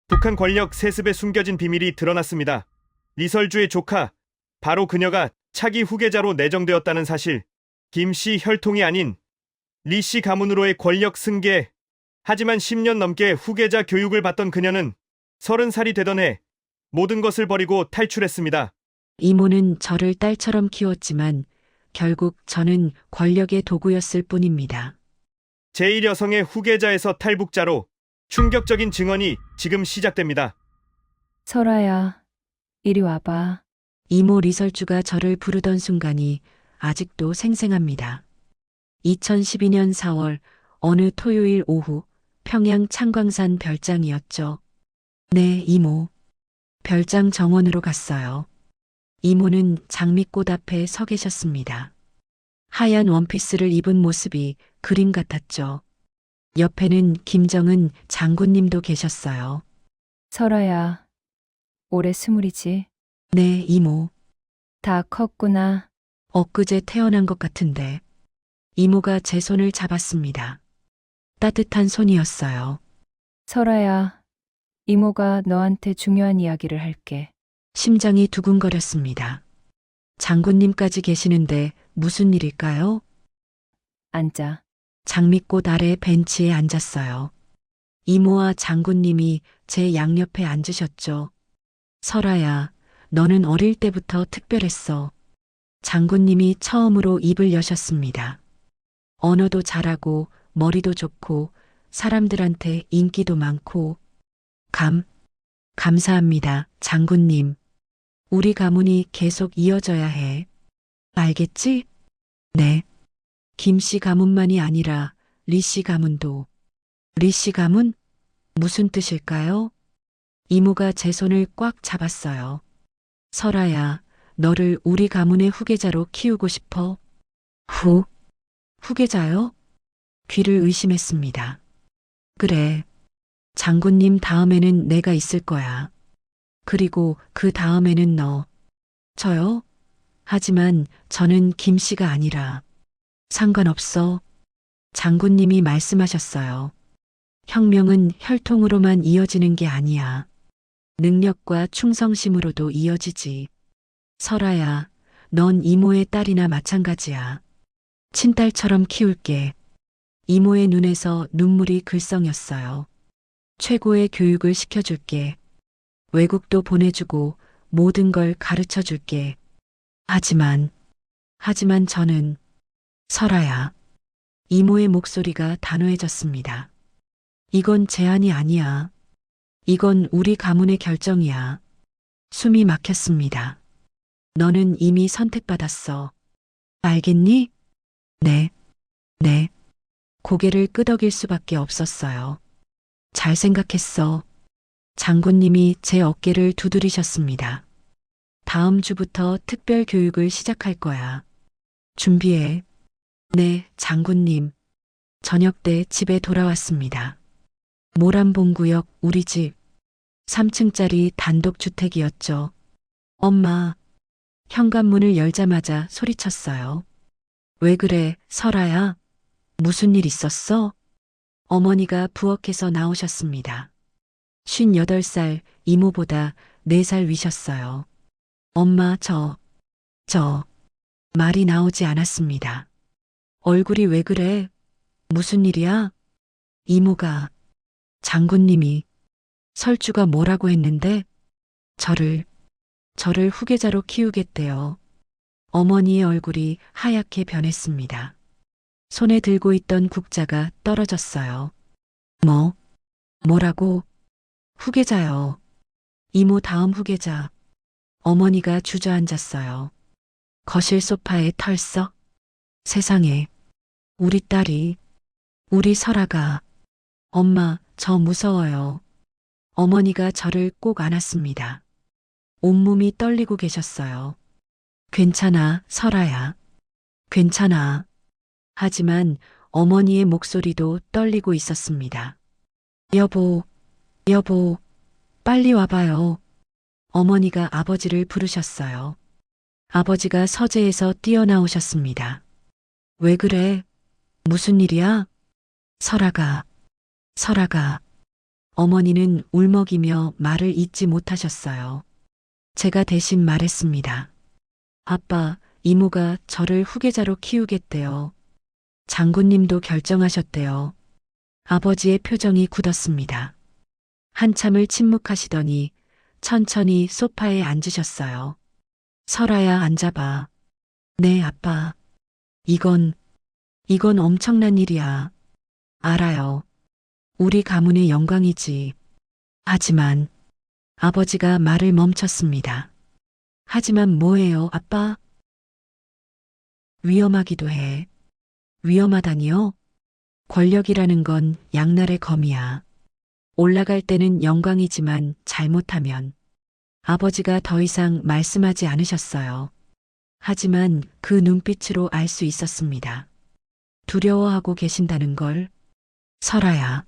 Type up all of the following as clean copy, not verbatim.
북한 권력 세습에 숨겨진 비밀이 드러났습니다. 리설주의 조카, 바로 그녀가 차기 후계자로 내정되었다는 사실. 김 씨 혈통이 아닌 리 씨 가문으로의 권력 승계. 하지만 10년 넘게 후계자 교육을 받던 그녀는 30살이 되던 해 모든 것을 버리고 탈출했습니다. 이모는 저를 딸처럼 키웠지만 결국 저는 권력의 도구였을 뿐입니다. 제1여성의 후계자에서 탈북자로 충격적인 증언이 지금 시작됩니다. 설아야, 이리 와봐. 이모 리설주가 저를 부르던 순간이 아직도 생생합니다. 2012년 4월 어느 토요일 오후 평양 창광산 별장이었죠. 네, 이모. 별장 정원으로 갔어요. 이모는 장미꽃 앞에 서 계셨습니다. 하얀 원피스를 입은 모습이 그림 같았죠. 옆에는 김정은 장군님도 계셨어요. 설아야, 올해 20이지? 네, 이모. 다 컸구나. 엊그제 태어난 것 같은데. 이모가 제 손을 잡았습니다. 따뜻한 손이었어요. 설아야, 이모가 너한테 중요한 이야기를 할게. 심장이 두근거렸습니다. 장군님까지 계시는데 무슨 일일까요? 앉아. 장미꽃 아래 벤치에 앉았어요. 이모와 장군님이 제 양옆에 앉으셨죠. 설아야, 너는 어릴 때부터 특별했어. 장군님이 처음으로 입을 여셨습니다. 언어도 잘하고 머리도 좋고 사람들한테 인기도 많고. 감사합니다, 장군님. 우리 가문이 계속 이어져야 해. 알겠지? 네. 김 씨 가문만이 아니라 리 씨 가문도. 리 씨 가문? 무슨 뜻일까요? 이모가 제 손을 꽉 잡았어요. 설아야, 너를 우리 가문의 후계자로 키우고 싶어. 후계자요? 귀를 의심했습니다. 그래. 장군님 다음에는 내가 있을 거야. 그리고 그 다음에는 너. 저요? 하지만 저는 김 씨가 아니라. 상관없어. 장군님이 말씀하셨어요. 혁명은 혈통으로만 이어지는 게 아니야. 능력과 충성심으로도 이어지지. 설아야, 넌 이모의 딸이나 마찬가지야. 친딸처럼 키울게. 이모의 눈에서 눈물이 글썽였어요. 최고의 교육을 시켜줄게. 외국도 보내주고 모든 걸 가르쳐 줄게. 하지만 저는 설아야. 이모의 목소리가 단호해졌습니다. 이건 제안이 아니야. 이건 우리 가문의 결정이야. 숨이 막혔습니다. 너는 이미 선택받았어. 알겠니? 네. 고개를 끄덕일 수밖에 없었어요. 잘 생각했어. 장군님이 제 어깨를 두드리셨습니다. 다음 주부터 특별 교육을 시작할 거야. 준비해. 네, 장군님. 저녁 때 집에 돌아왔습니다. 모란봉구역 우리 집. 3층짜리 단독주택이었죠. 엄마. 현관문을 열자마자 소리쳤어요. 왜 그래, 설아야? 무슨 일 있었어? 어머니가 부엌에서 나오셨습니다. 58살 이모보다 4살 위셨어요. 엄마, 말이 나오지 않았습니다. 얼굴이 왜 그래? 무슨 일이야? 이모가, 장군님이, 설주가 뭐라고 했는데? 저를 후계자로 키우겠대요. 어머니의 얼굴이 하얗게 변했습니다. 손에 들고 있던 국자가 떨어졌어요. 뭐라고? 후계자요. 이모 다음 후계자. 어머니가 주저앉았어요. 거실 소파에 털썩. 세상에. 우리 딸이. 우리 설아가. 엄마, 저 무서워요. 어머니가 저를 꼭 안았습니다. 온몸이 떨리고 계셨어요. 괜찮아, 설아야. 괜찮아. 하지만 어머니의 목소리도 떨리고 있었습니다. 여보, 빨리 와봐요. 어머니가 아버지를 부르셨어요. 아버지가 서재에서 뛰어나오셨습니다. 왜 그래? 무슨 일이야? 설아가. 어머니는 울먹이며 말을 잇지 못하셨어요. 제가 대신 말했습니다. 아빠, 이모가 저를 후계자로 키우겠대요. 장군님도 결정하셨대요. 아버지의 표정이 굳었습니다. 한참을 침묵하시더니 천천히 소파에 앉으셨어요. 설아야, 앉아봐. 네, 아빠. 이건 엄청난 일이야. 알아요. 우리 가문의 영광이지. 하지만 아버지가 말을 멈췄습니다. 하지만 뭐예요, 아빠? 위험하기도 해. 위험하다니요? 권력이라는 건 양날의 검이야. 올라갈 때는 영광이지만 잘못하면. 아버지가 더 이상 말씀하지 않으셨어요. 하지만 그 눈빛으로 알 수 있었습니다. 두려워하고 계신다는 걸. 설아야.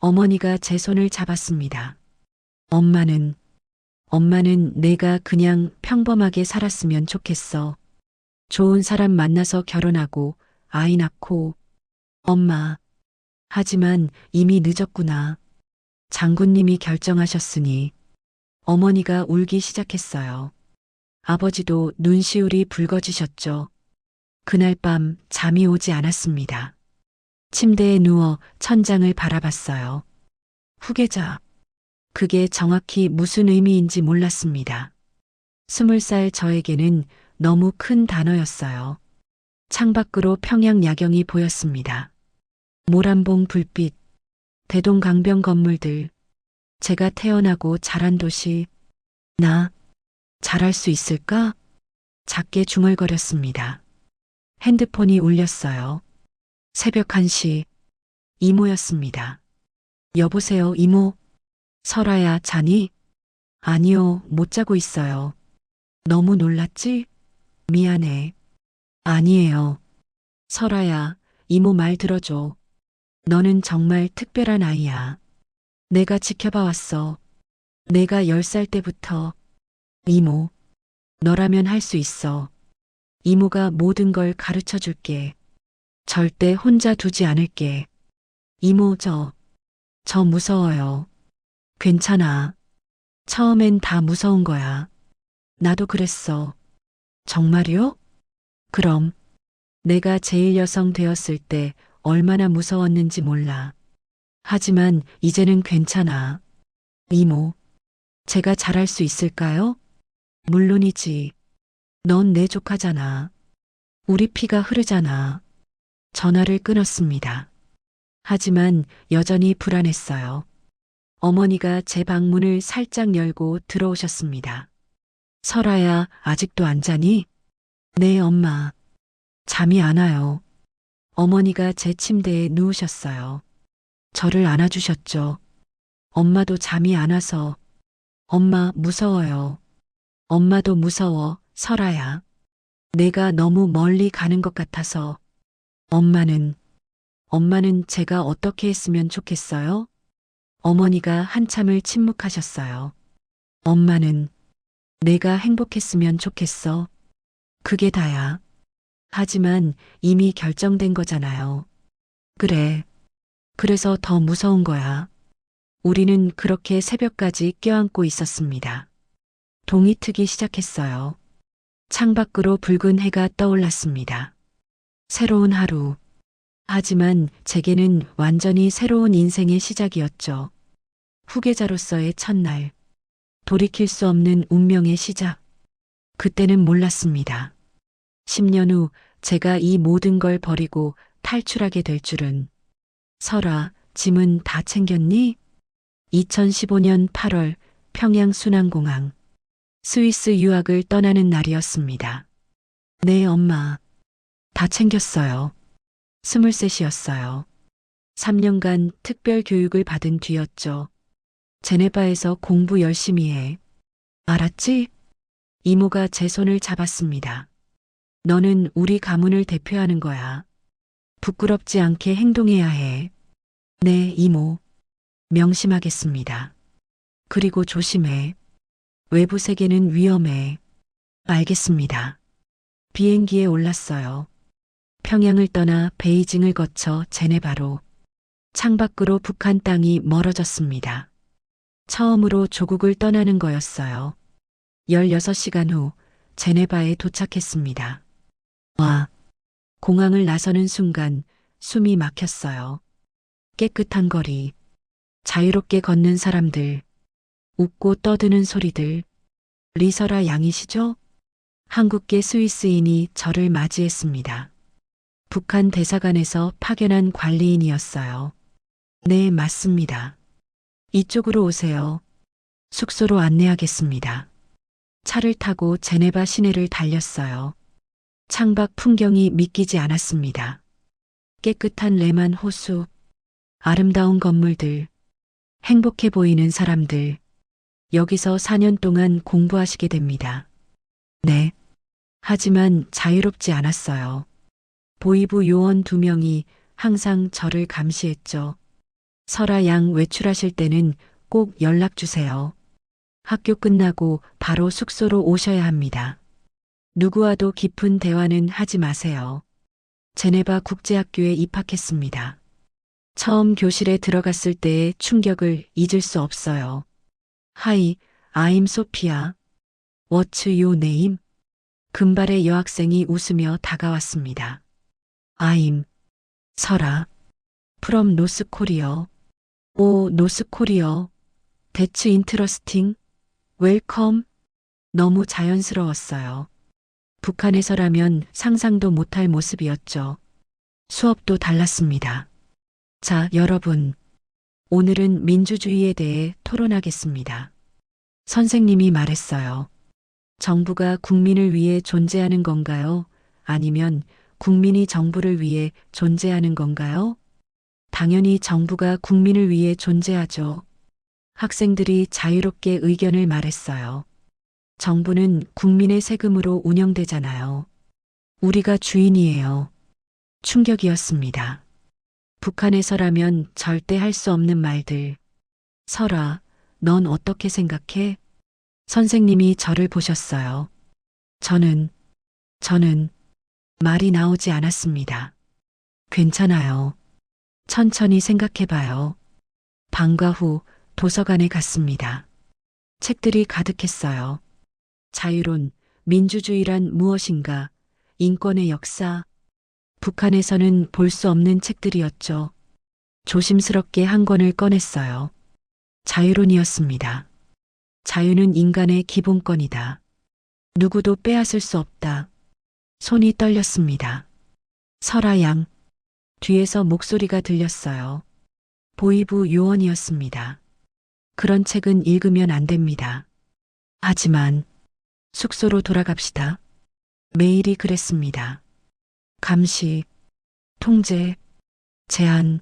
어머니가 제 손을 잡았습니다. 엄마는 내가 그냥 평범하게 살았으면 좋겠어. 좋은 사람 만나서 결혼하고 아이 낳고. 엄마. 하지만 이미 늦었구나. 장군님이 결정하셨으니. 어머니가 울기 시작했어요. 아버지도 눈시울이 붉어지셨죠. 그날 밤 잠이 오지 않았습니다. 침대에 누워 천장을 바라봤어요. 후계자. 그게 정확히 무슨 의미인지 몰랐습니다. 20살 저에게는 너무 큰 단어였어요. 창밖으로 평양 야경이 보였습니다. 모란봉 불빛, 대동강변 건물들, 제가 태어나고 자란 도시, 나 잘할 수 있을까? 작게 중얼거렸습니다. 핸드폰이 울렸어요. 새벽 1시, 이모였습니다. 여보세요, 이모. 설아야, 자니? 아니요, 못 자고 있어요. 너무 놀랐지? 미안해. 아니에요. 설아야, 이모 말 들어줘. 너는 정말 특별한 아이야. 내가 지켜봐 왔어. 내가 10살 때부터. 이모, 너라면 할 수 있어. 이모가 모든 걸 가르쳐 줄게. 절대 혼자 두지 않을게. 이모, 저 무서워요. 괜찮아. 처음엔 다 무서운 거야. 나도 그랬어. 정말요? 그럼. 내가 제일 여성 되었을 때 얼마나 무서웠는지 몰라. 하지만 이제는 괜찮아. 이모, 제가 잘할 수 있을까요? 물론이지. 넌 내 조카잖아. 우리 피가 흐르잖아. 전화를 끊었습니다. 하지만 여전히 불안했어요. 어머니가 제 방문을 살짝 열고 들어오셨습니다. 설아야, 아직도 안 자니? 네, 엄마. 잠이 안 와요. 어머니가 제 침대에 누우셨어요. 저를 안아주셨죠. 엄마도 잠이 안 와서. 엄마, 무서워요. 엄마도 무서워, 설아야. 내가 너무 멀리 가는 것 같아서. 엄마는 제가 어떻게 했으면 좋겠어요? 어머니가 한참을 침묵하셨어요. 엄마는 내가 행복했으면 좋겠어. 그게 다야. 하지만 이미 결정된 거잖아요. 그래. 그래서 더 무서운 거야. 우리는 그렇게 새벽까지 껴안고 있었습니다. 동이 트기 시작했어요. 창밖으로 붉은 해가 떠올랐습니다. 새로운 하루. 하지만 제게는 완전히 새로운 인생의 시작이었죠. 후계자로서의 첫날. 돌이킬 수 없는 운명의 시작. 그때는 몰랐습니다. 10년 후 제가 이 모든 걸 버리고 탈출하게 될 줄은. 설아, 짐은 다 챙겼니? 2015년 8월 평양 순환공항. 스위스 유학을 떠나는 날이었습니다. 네, 엄마. 다 챙겼어요. 23이었어요. 3년간 특별 교육을 받은 뒤였죠. 제네바에서 공부 열심히 해. 알았지? 이모가 제 손을 잡았습니다. 너는 우리 가문을 대표하는 거야. 부끄럽지 않게 행동해야 해. 네, 이모. 명심하겠습니다. 그리고 조심해. 외부 세계는 위험해. 알겠습니다. 비행기에 올랐어요. 평양을 떠나 베이징을 거쳐 제네바로. 창밖으로 북한 땅이 멀어졌습니다. 처음으로 조국을 떠나는 거였어요. 16시간 후 제네바에 도착했습니다. 와, 공항을 나서는 순간 숨이 막혔어요. 깨끗한 거리, 자유롭게 걷는 사람들, 웃고 떠드는 소리들. 리설아 양이시죠? 한국계 스위스인이 저를 맞이했습니다. 북한 대사관에서 파견한 관리인이었어요. 네, 맞습니다. 이쪽으로 오세요. 숙소로 안내하겠습니다. 차를 타고 제네바 시내를 달렸어요. 창밖 풍경이 믿기지 않았습니다. 깨끗한 레만 호수, 아름다운 건물들, 행복해 보이는 사람들. 여기서 4년 동안 공부하시게 됩니다. 네. 하지만 자유롭지 않았어요. 보이부 요원 2명이 항상 저를 감시했죠. 설아 양 외출하실 때는 꼭 연락 주세요. 학교 끝나고 바로 숙소로 오셔야 합니다. 누구와도 깊은 대화는 하지 마세요. 제네바 국제학교에 입학했습니다. 처음 교실에 들어갔을 때의 충격을 잊을 수 없어요. Hi, I'm Sophia. What's your name? 금발의 여학생이 웃으며 다가왔습니다. I'm 설아. From North Korea. 오, North Korea. That's interesting. Welcome. 너무 자연스러웠어요. 북한에서라면 상상도 못할 모습이었죠. 수업도 달랐습니다. 자, 여러분. 오늘은 민주주의에 대해 토론하겠습니다. 선생님이 말했어요. 정부가 국민을 위해 존재하는 건가요? 아니면 국민이 정부를 위해 존재하는 건가요? 당연히 정부가 국민을 위해 존재하죠. 학생들이 자유롭게 의견을 말했어요. 정부는 국민의 세금으로 운영되잖아요. 우리가 주인이에요. 충격이었습니다. 북한에서라면 절대 할 수 없는 말들. 설아, 넌 어떻게 생각해? 선생님이 저를 보셨어요. 저는 말이 나오지 않았습니다. 괜찮아요. 천천히 생각해봐요. 방과 후 도서관에 갔습니다. 책들이 가득했어요. 자유론, 민주주의란 무엇인가, 인권의 역사. 북한에서는 볼 수 없는 책들이었죠. 조심스럽게 한 권을 꺼냈어요. 자유론이었습니다. 자유는 인간의 기본권이다. 누구도 빼앗을 수 없다. 손이 떨렸습니다. 설아 양. 뒤에서 목소리가 들렸어요. 보이부 요원이었습니다. 그런 책은 읽으면 안 됩니다. 하지만 숙소로 돌아갑시다. 매일이 그랬습니다. 감시, 통제, 제한.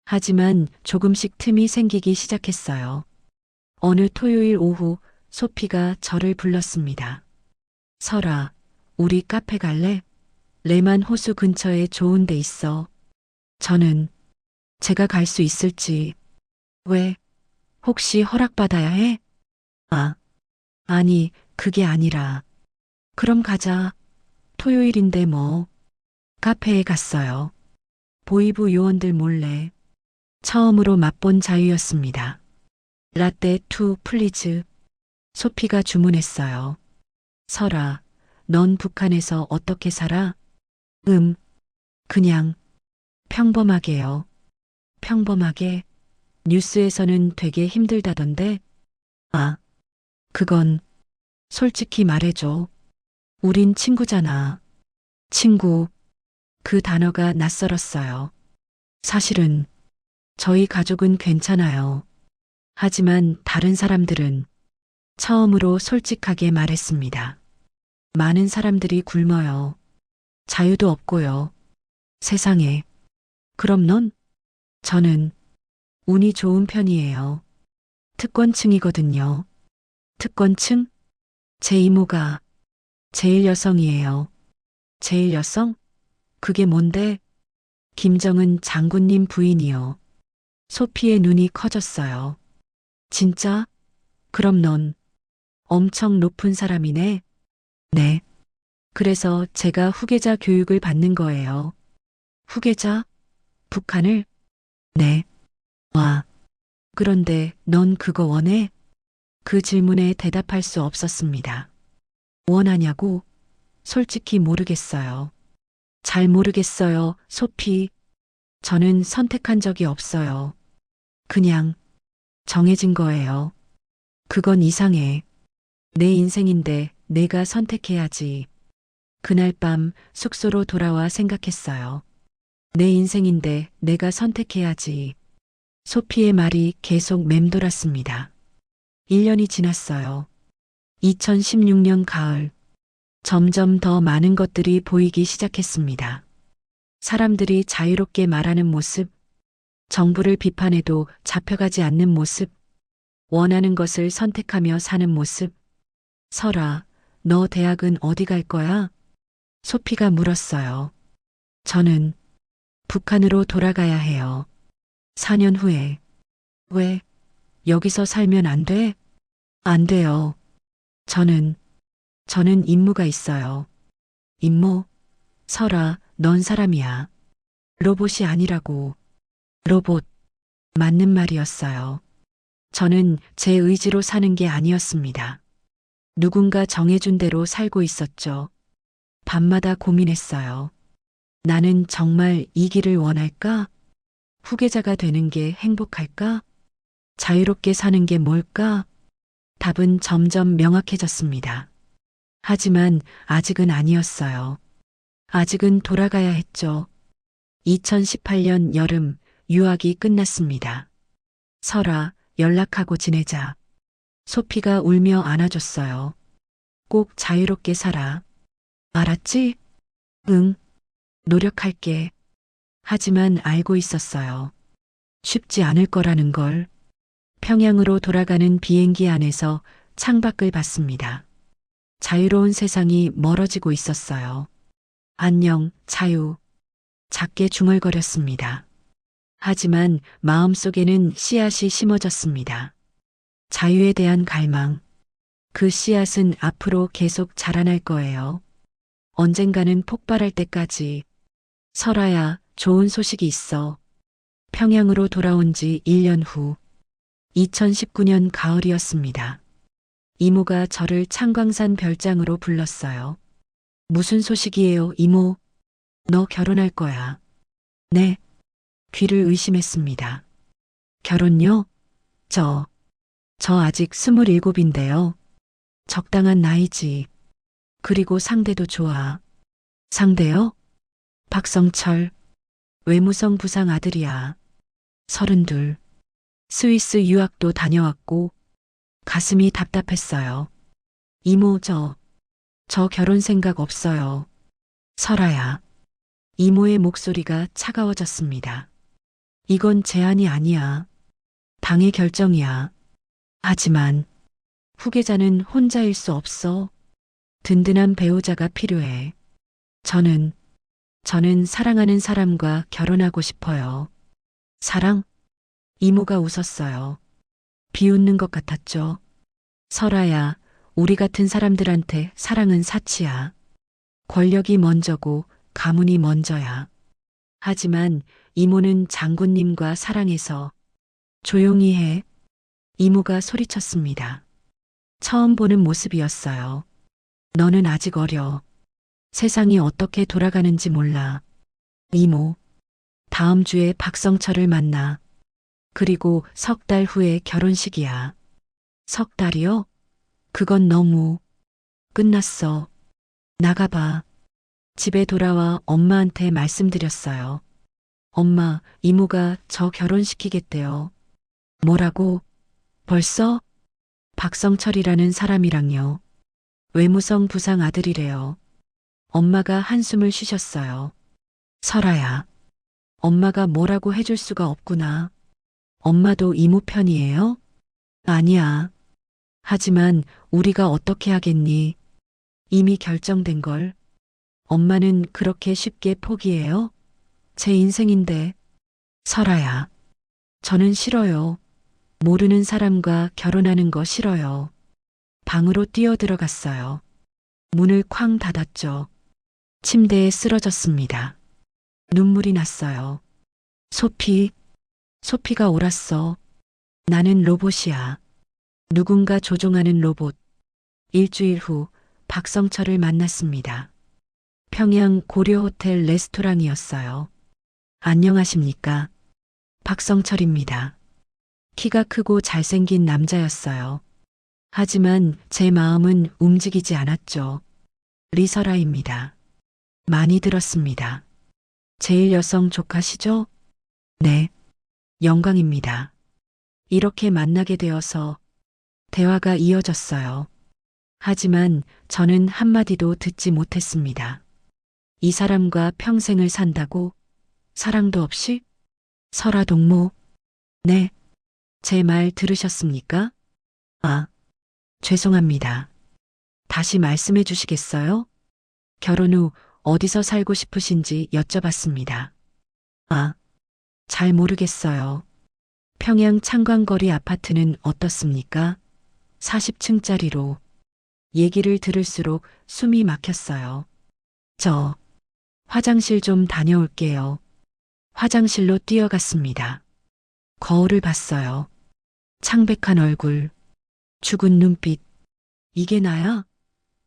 하지만 조금씩 틈이 생기기 시작했어요. 어느 토요일 오후 소피가 저를 불렀습니다. 설아, 우리 카페 갈래? 레만 호수 근처에 좋은 데 있어. 저는 제가 갈 수 있을지. 왜? 혹시 허락받아야 해? 아니, 그게 아니라. 그럼 가자. 토요일인데 뭐. 카페에 갔어요. 보이부 요원들 몰래. 처음으로 맛본 자유였습니다. 라떼 투 플리즈. 소피가 주문했어요. 설아, 넌 북한에서 어떻게 살아? 그냥 평범하게요. 평범하게. 뉴스에서는 되게 힘들다던데. 그건 솔직히 말해줘. 우린 친구잖아. 친구. 그 단어가 낯설었어요. 사실은 저희 가족은 괜찮아요. 하지만 다른 사람들은 처음으로 솔직하게 말했습니다. 많은 사람들이 굶어요. 자유도 없고요. 세상에. 그럼 넌? 저는 운이 좋은 편이에요. 특권층이거든요. 특권층? 제 이모가 제일 여성이에요. 제일 여성? 그게 뭔데? 김정은 장군님 부인이요. 소피의 눈이 커졌어요. 진짜? 그럼 넌 엄청 높은 사람이네? 네. 그래서 제가 후계자 교육을 받는 거예요. 후계자? 북한을? 네. 와. 그런데 넌 그거 원해? 그 질문에 대답할 수 없었습니다. 원하냐고? 솔직히 모르겠어요. 잘 모르겠어요, 소피. 저는 선택한 적이 없어요. 그냥 정해진 거예요. 그건 이상해. 내 인생인데 내가 선택해야지. 그날 밤 숙소로 돌아와 생각했어요. 내 인생인데 내가 선택해야지. 소피의 말이 계속 맴돌았습니다. 1년이 지났어요. 2016년 가을. 점점 더 많은 것들이 보이기 시작했습니다. 사람들이 자유롭게 말하는 모습, 정부를 비판해도 잡혀가지 않는 모습, 원하는 것을 선택하며 사는 모습. 설아, 너 대학은 어디 갈 거야? 소피가 물었어요. 저는 북한으로 돌아가야 해요. 4년 후에. 왜? 여기서 살면 안 돼? 안 돼요. 저는 임무가 있어요. 임무? 설아, 넌 사람이야. 로봇이 아니라고. 로봇. 맞는 말이었어요. 저는 제 의지로 사는 게 아니었습니다. 누군가 정해준 대로 살고 있었죠. 밤마다 고민했어요. 나는 정말 이 길을 원할까? 후계자가 되는 게 행복할까? 자유롭게 사는 게 뭘까? 답은 점점 명확해졌습니다. 하지만 아직은 아니었어요. 아직은 돌아가야 했죠. 2018년 여름 유학이 끝났습니다. 설아, 연락하고 지내자. 소피가 울며 안아줬어요. 꼭 자유롭게 살아. 알았지? 응. 노력할게. 하지만 알고 있었어요. 쉽지 않을 거라는 걸. 평양으로 돌아가는 비행기 안에서 창밖을 봤습니다. 자유로운 세상이 멀어지고 있었어요. 안녕, 자유. 작게 중얼거렸습니다. 하지만 마음속에는 씨앗이 심어졌습니다. 자유에 대한 갈망. 그 씨앗은 앞으로 계속 자라날 거예요. 언젠가는 폭발할 때까지. 설아야, 좋은 소식이 있어. 평양으로 돌아온 지 1년 후. 2019년 가을이었습니다. 이모가 저를 창광산 별장으로 불렀어요. 무슨 소식이에요, 이모? 너 결혼할 거야. 네. 귀를 의심했습니다. 결혼요? 저 아직 27인데요. 적당한 나이지. 그리고 상대도 좋아. 상대요? 박성철. 외무성 부상 아들이야. 32. 스위스 유학도 다녀왔고. 가슴이 답답했어요. 이모, 저 결혼 생각 없어요. 설아야. 이모의 목소리가 차가워졌습니다. 이건 제안이 아니야. 당의 결정이야. 하지만 후계자는 혼자일 수 없어. 든든한 배우자가 필요해. 저는 사랑하는 사람과 결혼하고 싶어요. 사랑? 이모가 웃었어요. 비웃는 것 같았죠. 설아야, 우리 같은 사람들한테 사랑은 사치야. 권력이 먼저고 가문이 먼저야. 하지만 이모는 장군님과 사랑해서. 조용히 해. 이모가 소리쳤습니다. 처음 보는 모습이었어요. 너는 아직 어려. 세상이 어떻게 돌아가는지 몰라. 이모, 다음 주에 박성철을 만나. 그리고 3달 후에 결혼식이야. 3달이요? 그건 너무. 끝났어. 나가봐. 집에 돌아와 엄마한테 말씀드렸어요. 엄마, 이모가 저 결혼시키겠대요. 뭐라고? 벌써? 박성철이라는 사람이랑요. 외무성 부상 아들이래요. 엄마가 한숨을 쉬셨어요. 설아야, 엄마가 뭐라고 해줄 수가 없구나. 엄마도 이모 편이에요? 아니야. 하지만 우리가 어떻게 하겠니? 이미 결정된 걸. 엄마는 그렇게 쉽게 포기해요? 제 인생인데. 설아야, 저는 싫어요. 모르는 사람과 결혼하는 거 싫어요. 방으로 뛰어들어갔어요. 문을 쾅 닫았죠. 침대에 쓰러졌습니다. 눈물이 났어요. 소피, 소피가 옳았어. 나는 로봇이야. 누군가 조종하는 로봇. 일주일 후 박성철을 만났습니다. 평양 고려호텔 레스토랑이었어요. 안녕하십니까? 박성철입니다. 키가 크고 잘생긴 남자였어요. 하지만 제 마음은 움직이지 않았죠. 리설아입니다. 많이 들었습니다. 제일 여성 조카시죠? 네. 영광입니다. 이렇게 만나게 되어서 대화가 이어졌어요. 하지만 저는 한마디도 듣지 못했습니다. 이 사람과 평생을 산다고? 사랑도 없이? 설아 동무. 네. 제 말 들으셨습니까? 아, 죄송합니다. 다시 말씀해 주시겠어요? 결혼 후 어디서 살고 싶으신지 여쭤봤습니다. 아, 잘 모르겠어요. 평양 창광거리 아파트는 어떻습니까? 40층짜리로. 얘기를 들을수록 숨이 막혔어요. 저 화장실 좀 다녀올게요. 화장실로 뛰어갔습니다. 거울을 봤어요. 창백한 얼굴, 죽은 눈빛. 이게 나야?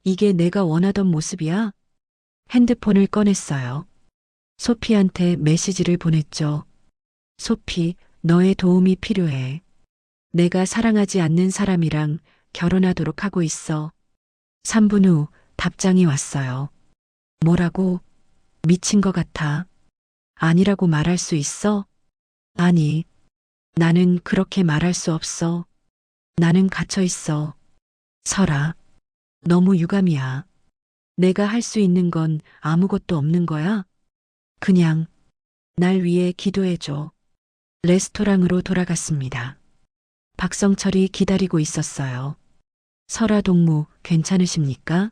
이게 내가 원하던 모습이야? 핸드폰을 꺼냈어요. 소피한테 메시지를 보냈죠. 소피, 너의 도움이 필요해. 내가 사랑하지 않는 사람이랑 결혼하도록 하고 있어. 3분 후 답장이 왔어요. 뭐라고? 미친 것 같아. 아니라고 말할 수 있어? 아니, 나는 그렇게 말할 수 없어. 나는 갇혀 있어. 설아, 너무 유감이야. 내가 할 수 있는 건 아무것도 없는 거야? 그냥 날 위해 기도해줘. 레스토랑으로 돌아갔습니다. 박성철이 기다리고 있었어요. 설아 동무, 괜찮으십니까?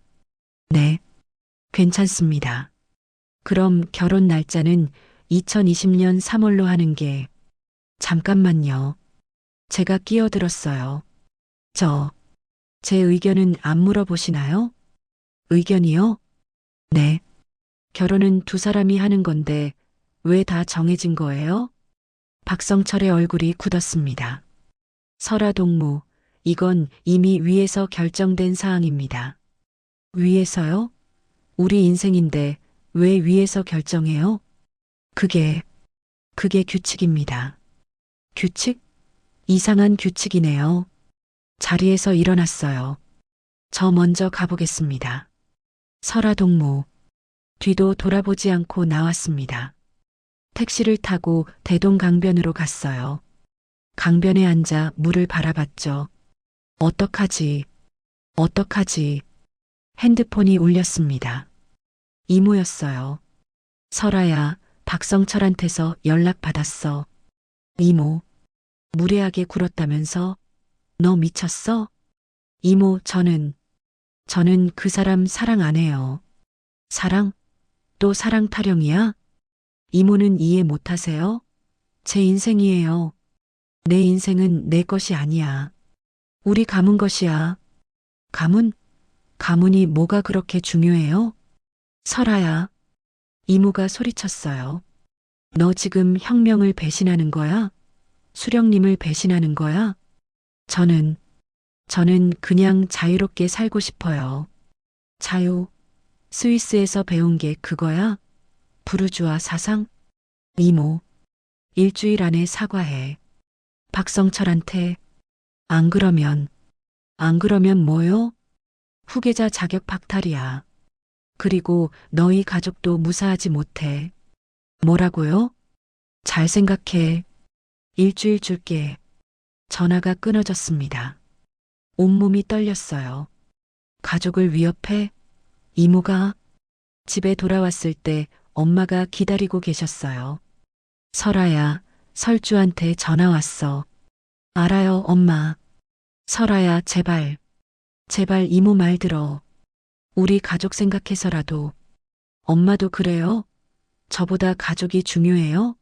네, 괜찮습니다. 그럼 결혼 날짜는 2020년 3월로 하는 게. 잠깐만요. 제가 끼어들었어요. 제 의견은 안 물어보시나요? 의견이요? 네. 결혼은 두 사람이 하는 건데 왜 다 정해진 거예요? 박성철의 얼굴이 굳었습니다. 설아 동무, 이건 이미 위에서 결정된 사항입니다. 위에서요? 우리 인생인데 왜 위에서 결정해요? 그게 규칙입니다. 규칙? 이상한 규칙이네요. 자리에서 일어났어요. 저 먼저 가보겠습니다. 설아 동무, 뒤도 돌아보지 않고 나왔습니다. 택시를 타고 대동강변으로 갔어요. 강변에 앉아 물을 바라봤죠. 어떡하지? 핸드폰이 울렸습니다. 이모였어요. 설아야, 박성철한테서 연락받았어. 이모, 무례하게 굴었다면서? 너 미쳤어? 이모, 저는 그 사람 사랑 안 해요. 사랑? 또 사랑 타령이야? 이모는 이해 못 하세요? 제 인생이에요. 내 인생은 내 것이 아니야. 우리 가문 것이야. 가문? 가문이 뭐가 그렇게 중요해요? 설아야. 이모가 소리쳤어요. 너 지금 혁명을 배신하는 거야? 수령님을 배신하는 거야? 저는 그냥 자유롭게 살고 싶어요. 자유. 스위스에서 배운 게 그거야? 부르주아 사상? 이모, 일주일 안에 사과해. 박성철한테. 안 그러면 뭐요? 후계자 자격 박탈이야. 그리고 너희 가족도 무사하지 못해. 뭐라고요? 잘 생각해. 일주일 줄게. 전화가 끊어졌습니다. 온몸이 떨렸어요. 가족을 위협해? 이모가? 집에 돌아왔을 때 엄마가 기다리고 계셨어요. 설아야, 설주한테 전화 왔어. 알아요, 엄마. 설아야, 제발 이모 말 들어. 우리 가족 생각해서라도. 엄마도 그래요? 저보다 가족이 중요해요?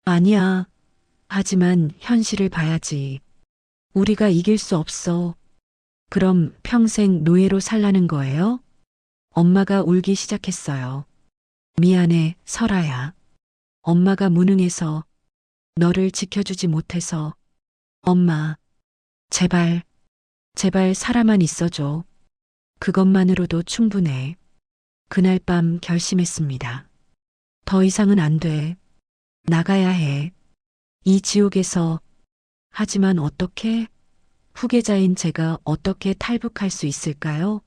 아니야. 하지만 현실을 봐야지. 우리가 이길 수 없어. 그럼 평생 노예로 살라는 거예요? 엄마가 울기 시작했어요. 미안해, 설아야. 엄마가 무능해서 너를 지켜주지 못해서. 엄마, 제발, 제발 살아만 있어줘. 그것만으로도 충분해. 그날 밤 결심했습니다. 더 이상은 안 돼. 나가야 해. 이 지옥에서. 하지만 어떻게? 후계자인 제가 어떻게 탈북할 수 있을까요?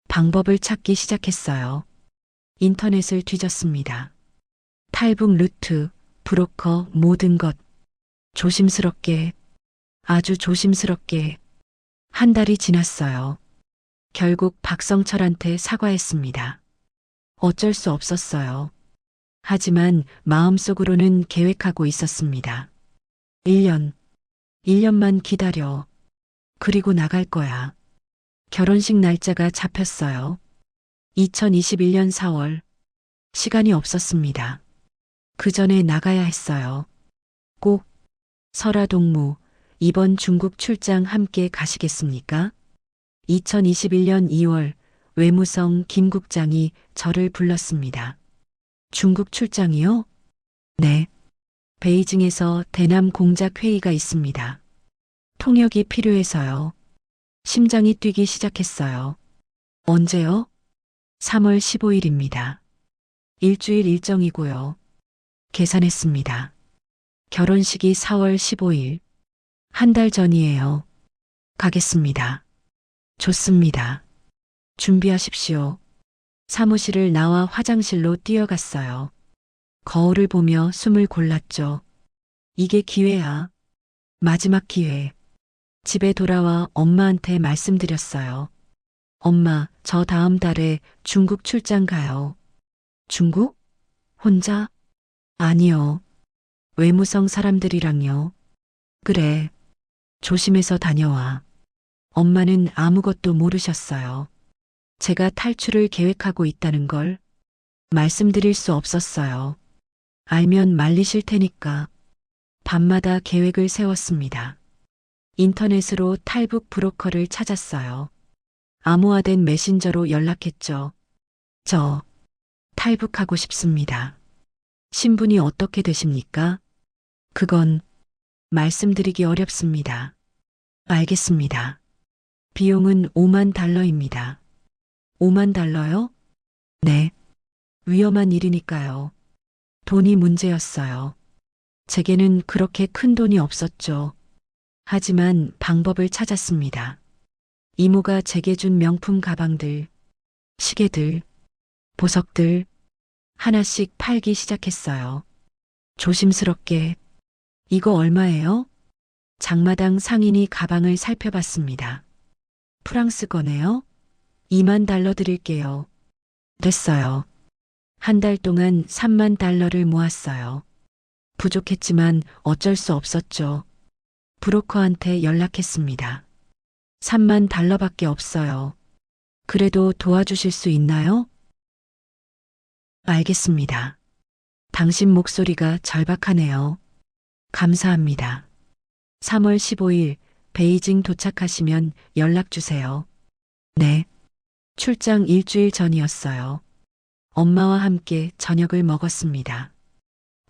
방법을 찾기 시작했어요. 인터넷을 뒤졌습니다. 탈북 루트, 브로커, 모든 것. 조심스럽게, 아주 조심스럽게. 한 달이 지났어요. 결국 박성철한테 사과했습니다. 어쩔 수 없었어요. 하지만 마음속으로는 계획하고 있었습니다. 1년만 기다려. 그리고 나갈 거야. 결혼식 날짜가 잡혔어요. 2021년 4월. 시간이 없었습니다. 그 전에 나가야 했어요. 꼭. 설아 동무, 이번 중국 출장 함께 가시겠습니까? 2021년 2월 외무성 김 국장이 저를 불렀습니다. 중국 출장이요? 네. 베이징에서 대남 공작 회의가 있습니다. 통역이 필요해서요. 심장이 뛰기 시작했어요. 언제요? 3월 15일입니다. 일주일 일정이고요. 계산했습니다. 결혼식이 4월 15일. 한 달 전이에요. 가겠습니다. 좋습니다. 준비하십시오. 사무실을 나와 화장실로 뛰어갔어요. 거울을 보며 숨을 골랐죠. 이게 기회야. 마지막 기회. 집에 돌아와 엄마한테 말씀드렸어요. 엄마, 저 다음 달에 중국 출장 가요. 중국? 혼자? 아니요. 외무성 사람들이랑요. 그래. 조심해서 다녀와. 엄마는 아무것도 모르셨어요. 제가 탈출을 계획하고 있다는 걸 말씀드릴 수 없었어요. 알면 말리실 테니까. 밤마다 계획을 세웠습니다. 인터넷으로 탈북 브로커를 찾았어요. 암호화된 메신저로 연락했죠. 저 탈북하고 싶습니다. 신분이 어떻게 되십니까? 그건 말씀드리기 어렵습니다. 알겠습니다. 비용은 5만 달러입니다. 5만 달러요? 네. 위험한 일이니까요. 돈이 문제였어요. 제게는 그렇게 큰 돈이 없었죠. 하지만 방법을 찾았습니다. 이모가 제게 준 명품 가방들, 시계들, 보석들 하나씩 팔기 시작했어요. 조심스럽게. 이거 얼마예요? 장마당 상인이 가방을 살펴봤습니다. 프랑스 거네요? 2만 달러 드릴게요. 됐어요. 한 달 동안 3만 달러를 모았어요. 부족했지만 어쩔 수 없었죠. 브로커한테 연락했습니다. 3만 달러밖에 없어요. 그래도 도와주실 수 있나요? 알겠습니다. 당신 목소리가 절박하네요. 감사합니다. 3월 15일 베이징 도착하시면 연락 주세요. 네. 출장 일주일 전이었어요. 엄마와 함께 저녁을 먹었습니다.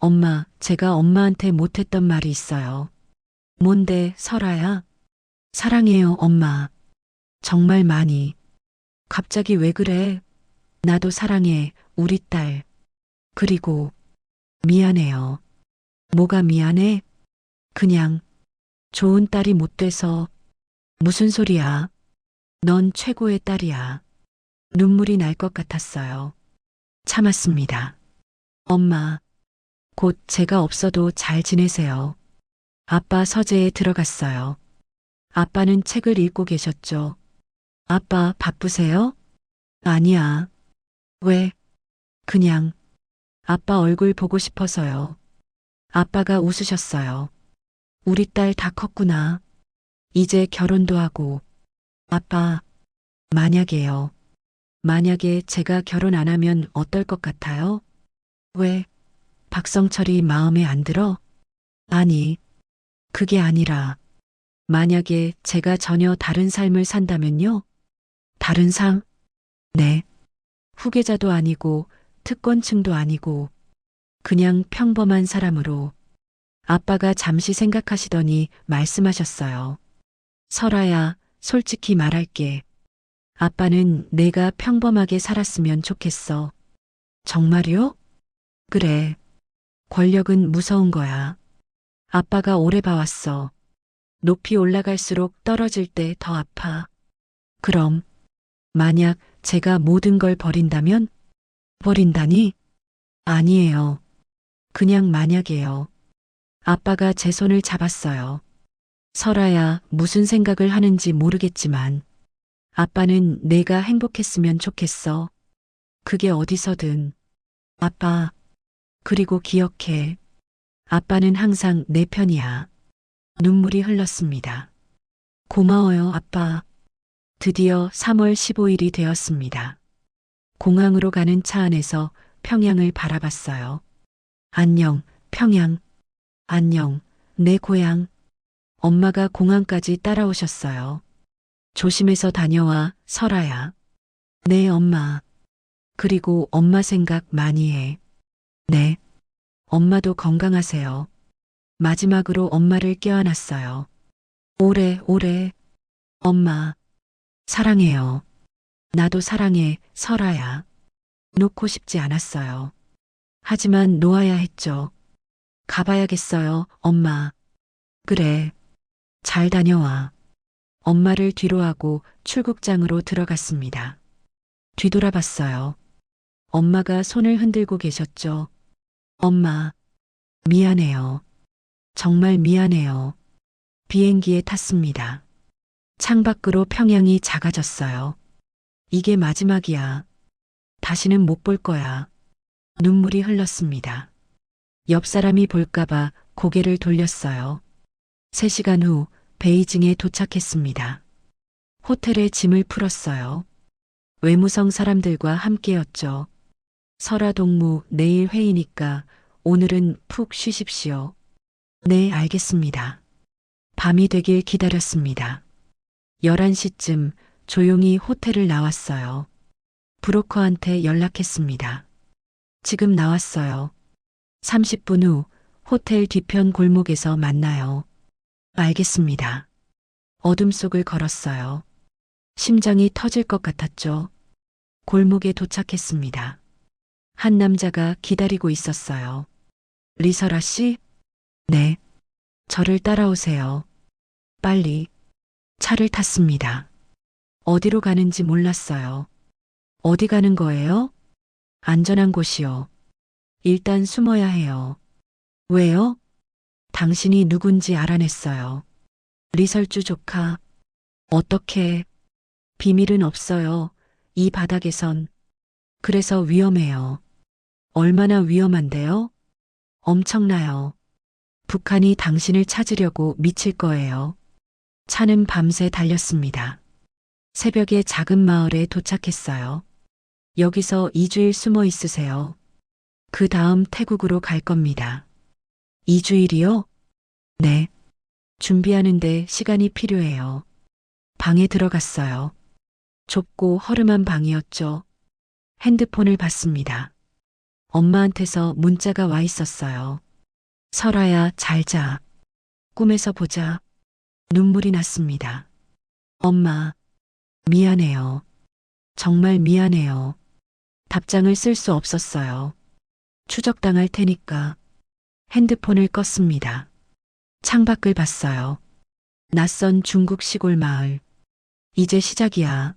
엄마, 제가 엄마한테 못했던 말이 있어요. 뭔데, 설아야? 사랑해요, 엄마. 정말 많이. 갑자기 왜 그래? 나도 사랑해, 우리 딸. 그리고 미안해요. 뭐가 미안해? 그냥 좋은 딸이 못 돼서. 무슨 소리야? 넌 최고의 딸이야. 눈물이 날 것 같았어요. 참았습니다. 엄마, 곧 제가 없어도 잘 지내세요. 아빠 서재에 들어갔어요. 아빠는 책을 읽고 계셨죠. 아빠 바쁘세요? 아니야. 왜? 그냥 아빠 얼굴 보고 싶어서요. 아빠가 웃으셨어요. 우리 딸 다 컸구나. 이제 결혼도 하고. 아빠, 만약에요. 만약에 제가 결혼 안 하면 어떨 것 같아요? 왜? 박성철이 마음에 안 들어? 아니, 그게 아니라, 만약에 제가 전혀 다른 삶을 산다면요? 다른 삶? 네. 후계자도 아니고, 특권층도 아니고, 그냥 평범한 사람으로. 아빠가 잠시 생각하시더니 말씀하셨어요. 설아야, 솔직히 말할게. 아빠는 내가 평범하게 살았으면 좋겠어. 정말요? 그래. 권력은 무서운 거야. 아빠가 오래 봐왔어. 높이 올라갈수록 떨어질 때 더 아파. 그럼, 만약 제가 모든 걸 버린다면? 버린다니? 아니에요. 그냥 만약이에요. 아빠가 제 손을 잡았어요. 설아야, 무슨 생각을 하는지 모르겠지만, 아빠는 내가 행복했으면 좋겠어. 그게 어디서든. 아빠, 그리고 기억해. 아빠는 항상 내 편이야. 눈물이 흘렀습니다. 고마워요, 아빠. 드디어 3월 15일이 되었습니다. 공항으로 가는 차 안에서 평양을 바라봤어요. 안녕, 평양. 안녕, 내 고향. 엄마가 공항까지 따라오셨어요. 조심해서 다녀와, 설아야. 네, 엄마. 그리고 엄마 생각 많이 해. 네. 엄마도 건강하세요. 마지막으로 엄마를 껴안았어요. 오래. 엄마. 사랑해요. 나도 사랑해, 설아야. 놓고 싶지 않았어요. 하지만 놓아야 했죠. 가봐야겠어요, 엄마. 그래. 잘 다녀와. 엄마를 뒤로하고 출국장으로 들어갔습니다. 뒤돌아봤어요. 엄마가 손을 흔들고 계셨죠. 엄마, 미안해요. 정말 미안해요. 비행기에 탔습니다. 창밖으로 평양이 작아졌어요. 이게 마지막이야. 다시는 못 볼 거야. 눈물이 흘렀습니다. 옆 사람이 볼까봐 고개를 돌렸어요. 3시간 후 베이징에 도착했습니다. 호텔에 짐을 풀었어요. 외무성 사람들과 함께였죠. 설아 동무, 내일 회의니까 오늘은 푹 쉬십시오. 네, 알겠습니다. 밤이 되길 기다렸습니다. 11시쯤 조용히 호텔을 나왔어요. 브로커한테 연락했습니다. 지금 나왔어요. 30분 후 호텔 뒤편 골목에서 만나요. 알겠습니다. 어둠 속을 걸었어요. 심장이 터질 것 같았죠. 골목에 도착했습니다. 한 남자가 기다리고 있었어요. 리설아 씨? 네. 저를 따라오세요. 빨리. 차를 탔습니다. 어디로 가는지 몰랐어요. 어디 가는 거예요? 안전한 곳이요. 일단 숨어야 해요. 왜요? 당신이 누군지 알아냈어요. 리설주 조카. 어떻게? 비밀은 없어요. 이 바닥에선. 그래서 위험해요. 얼마나 위험한데요? 엄청나요. 북한이 당신을 찾으려고 미칠 거예요. 차는 밤새 달렸습니다. 새벽에 작은 마을에 도착했어요. 여기서 2주일 숨어 있으세요. 그 다음 태국으로 갈 겁니다. 2주일이요? 네. 준비하는데 시간이 필요해요. 방에 들어갔어요. 좁고 허름한 방이었죠. 핸드폰을 봤습니다. 엄마한테서 문자가 와 있었어요. 설아야, 잘 자. 꿈에서 보자. 눈물이 났습니다. 엄마, 미안해요. 정말 미안해요. 답장을 쓸 수 없었어요. 추적당할 테니까. 핸드폰을 껐습니다. 창밖을 봤어요. 낯선 중국 시골 마을. 이제 시작이야.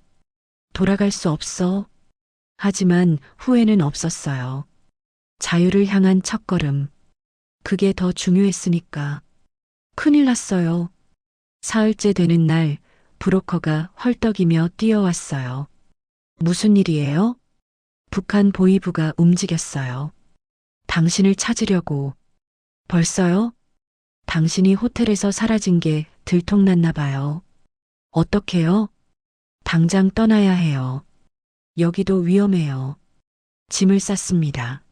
돌아갈 수 없어. 하지만 후회는 없었어요. 자유를 향한 첫걸음. 그게 더 중요했으니까. 큰일 났어요. 사흘째 되는 날 브로커가 헐떡이며 뛰어왔어요. 무슨 일이에요? 북한 보위부가 움직였어요. 당신을 찾으려고. 벌써요? 당신이 호텔에서 사라진 게 들통났나 봐요. 어떡해요? 당장 떠나야 해요. 여기도 위험해요. 짐을 쌌습니다.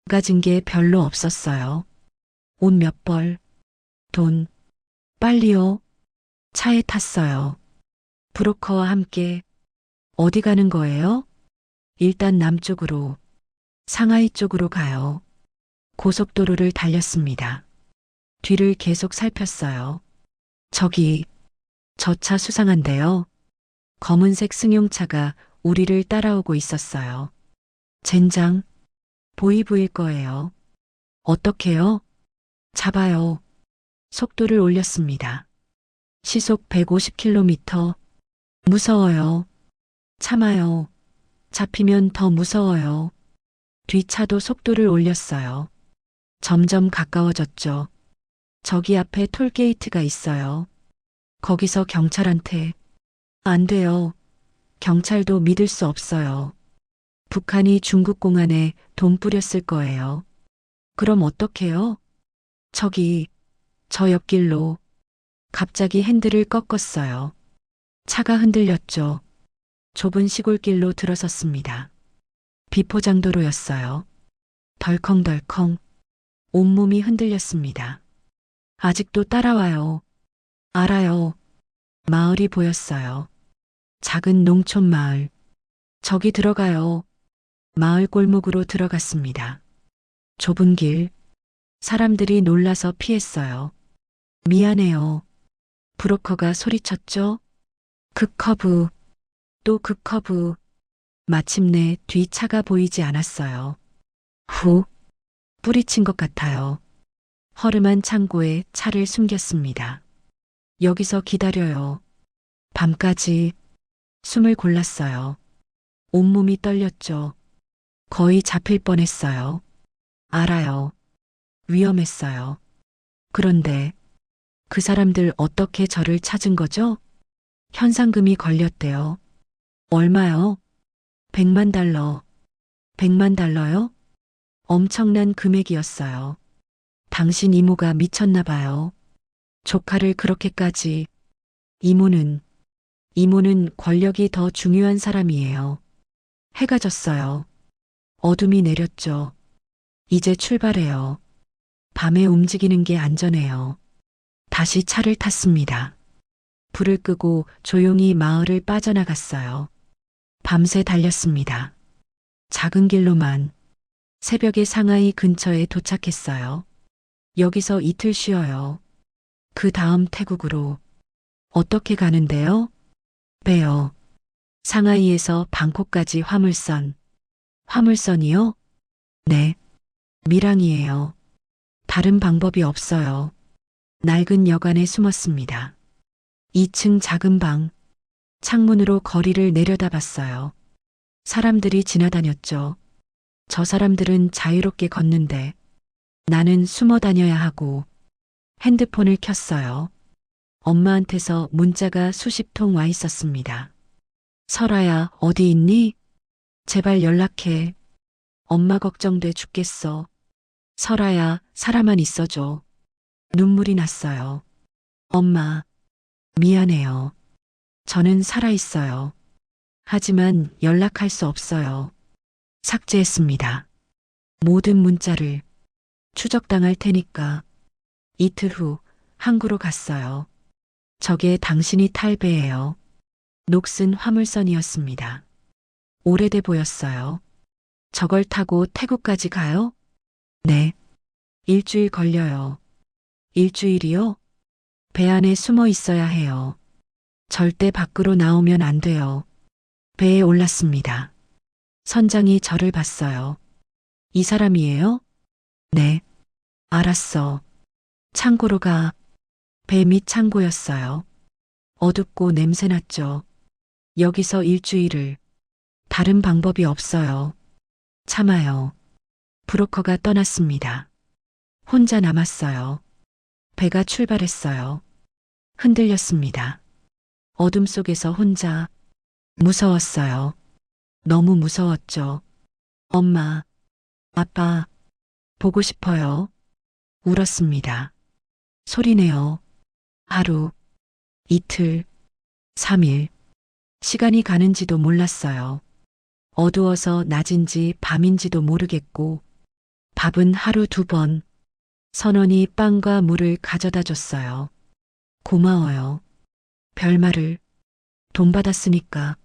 가진 게 별로 없었어요. 옷 몇 벌, 돈, 빨리요. 차에 탔어요. 브로커와 함께. 어디 가는 거예요? 일단 남쪽으로. 상하이 쪽으로 가요. 고속도로를 달렸습니다. 뒤를 계속 살폈어요. 저기, 저 차 수상한데요. 검은색 승용차가 우리를 따라오고 있었어요. 젠장, 보이브일 거예요. 어떡해요? 잡아요. 속도를 올렸습니다. 시속 150km. 무서워요. 참아요. 잡히면 더 무서워요. 뒷차도 속도를 올렸어요. 점점 가까워졌죠. 저기 앞에 톨게이트가 있어요. 거기서 경찰한테 안 돼요. 경찰도 믿을 수 없어요. 북한이 중국 공안에 돈 뿌렸을 거예요. 그럼 어떡해요? 저기, 저 옆길로 갑자기 핸들을 꺾었어요. 차가 흔들렸죠. 좁은 시골길로 들어섰습니다. 비포장도로였어요. 덜컹덜컹 온몸이 흔들렸습니다. 아직도 따라와요. 알아요. 마을이 보였어요. 작은 농촌 마을. 저기 들어가요. 마을 골목으로 들어갔습니다. 좁은 길. 사람들이 놀라서 피했어요. 미안해요. 브로커가 소리쳤죠. 극커브. 또 극커브. 마침내 뒷차가 보이지 않았어요. 후. 뿌리친 것 같아요. 허름한 창고에 차를 숨겼습니다. 여기서 기다려요. 밤까지 숨을 골랐어요. 온몸이 떨렸죠. 거의 잡힐 뻔했어요. 알아요. 위험했어요. 그런데 그 사람들 어떻게 저를 찾은 거죠? 현상금이 걸렸대요. 얼마요? 100만 달러. 100만 달러요? 엄청난 금액이었어요. 당신 이모가 미쳤나 봐요. 조카를 그렇게까지. 이모는 권력이 더 중요한 사람이에요. 해가 졌어요. 어둠이 내렸죠. 이제 출발해요. 밤에 움직이는 게 안전해요. 다시 차를 탔습니다. 불을 끄고 조용히 마을을 빠져나갔어요. 밤새 달렸습니다. 작은 길로만. 새벽에 상하이 근처에 도착했어요. 여기서 이틀 쉬어요. 그 다음 태국으로. 어떻게 가는데요? 배요. 상하이에서 방콕까지 화물선. 화물선이요? 네. 밀항이에요. 다른 방법이 없어요. 낡은 여관에 숨었습니다. 2층 작은 방. 창문으로 거리를 내려다봤어요. 사람들이 지나다녔죠. 저 사람들은 자유롭게 걷는데 나는 숨어 다녀야 하고. 핸드폰을 켰어요. 엄마한테서 문자가 수십 통 와 있었습니다. 설아야, 어디 있니? 제발 연락해. 엄마 걱정돼 죽겠어. 설아야, 살아만 있어줘. 눈물이 났어요. 엄마, 미안해요. 저는 살아있어요. 하지만 연락할 수 없어요. 삭제했습니다. 모든 문자를. 추적당할 테니까. 이틀 후 항구로 갔어요. 저게 당신이 탈 배예요. 녹슨 화물선이었습니다. 오래돼 보였어요. 저걸 타고 태국까지 가요? 네. 일주일 걸려요. 일주일이요? 배 안에 숨어 있어야 해요. 절대 밖으로 나오면 안 돼요. 배에 올랐습니다. 선장이 저를 봤어요. 이 사람이에요? 네. 알았어. 창고로 가. 배 밑 창고였어요. 어둡고 냄새났죠. 여기서 일주일을. 다른 방법이 없어요. 참아요. 브로커가 떠났습니다. 혼자 남았어요. 배가 출발했어요. 흔들렸습니다. 어둠 속에서 혼자. 무서웠어요. 너무 무서웠죠. 엄마, 아빠, 보고 싶어요. 울었습니다. 소리내요. 하루, 이틀, 3일. 시간이 가는지도 몰랐어요. 어두워서 낮인지 밤인지도 모르겠고, 밥은 하루 2번. 선원이 빵과 물을 가져다 줬어요. 고마워요. 별말을. 돈 받았으니까.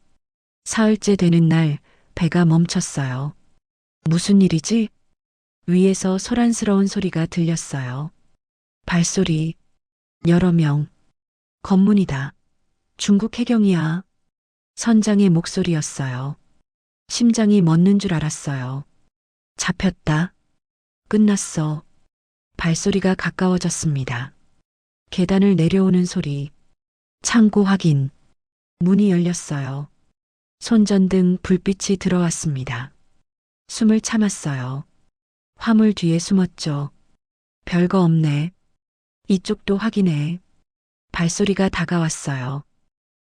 사흘째 되는 날 배가 멈췄어요. 무슨 일이지? 위에서 소란스러운 소리가 들렸어요. 발소리. 여러 명. 검문이다. 중국 해경이야. 선장의 목소리였어요. 심장이 멎는 줄 알았어요. 잡혔다. 끝났어. 발소리가 가까워졌습니다. 계단을 내려오는 소리. 창고 확인. 문이 열렸어요. 손전등 불빛이 들어왔습니다. 숨을 참았어요. 화물 뒤에 숨었죠. 별거 없네. 이쪽도 확인해. 발소리가 다가왔어요.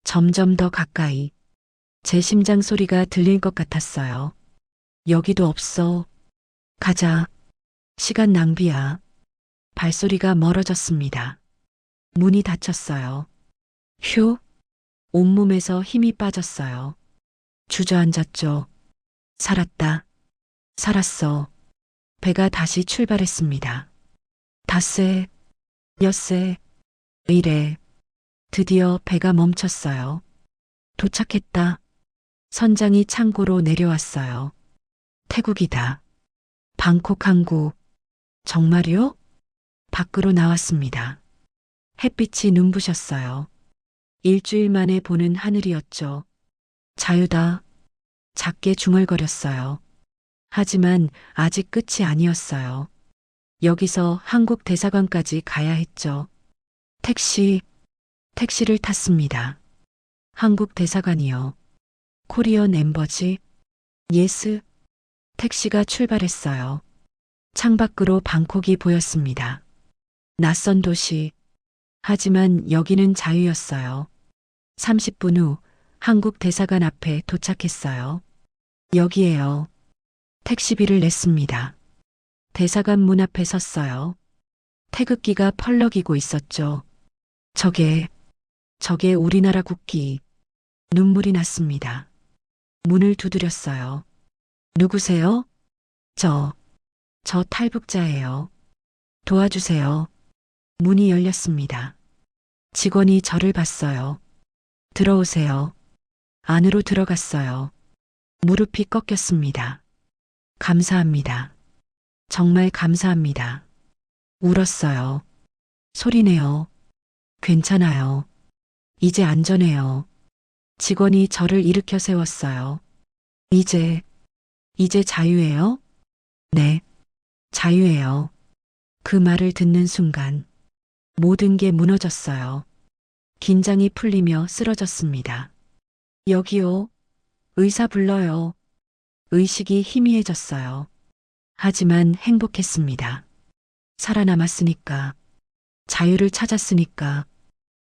점점 더 가까이. 제 심장 소리가 들릴 것 같았어요. 여기도 없어. 가자. 시간 낭비야. 발소리가 멀어졌습니다. 문이 닫혔어요. 휴. 온몸에서 힘이 빠졌어요. 주저앉았죠. 살았다. 살았어. 배가 다시 출발했습니다. 닷새, 엿새, 이래. 드디어 배가 멈췄어요. 도착했다. 선장이 창고로 내려왔어요. 태국이다. 방콕 항구. 정말요? 밖으로 나왔습니다. 햇빛이 눈부셨어요. 일주일 만에 보는 하늘이었죠. 자유다. 작게 중얼거렸어요. 하지만 아직 끝이 아니었어요. 여기서 한국 대사관까지 가야 했죠. 택시를 탔습니다. 한국 대사관이요. 코리언 엠버지. 예스. 택시가 출발했어요. 창밖으로 방콕이 보였습니다. 낯선 도시. 하지만 여기는 자유였어요. 30분 후 한국 대사관 앞에 도착했어요. 여기에요. 택시비를 냈습니다. 대사관 문 앞에 섰어요. 태극기가 펄럭이고 있었죠. 저게 우리나라 국기. 눈물이 났습니다. 문을 두드렸어요. 누구세요? 저 탈북자예요. 도와주세요. 문이 열렸습니다. 직원이 저를 봤어요. 들어오세요. 안으로 들어갔어요. 무릎이 꺾였습니다. 감사합니다. 정말 감사합니다. 울었어요. 소리내요. 괜찮아요. 이제 안전해요. 직원이 저를 일으켜 세웠어요. 이제 자유예요? 네, 자유예요. 그 말을 듣는 순간 모든 게 무너졌어요. 긴장이 풀리며 쓰러졌습니다. 여기요. 의사 불러요. 의식이 희미해졌어요. 하지만 행복했습니다. 살아남았으니까. 자유를 찾았으니까.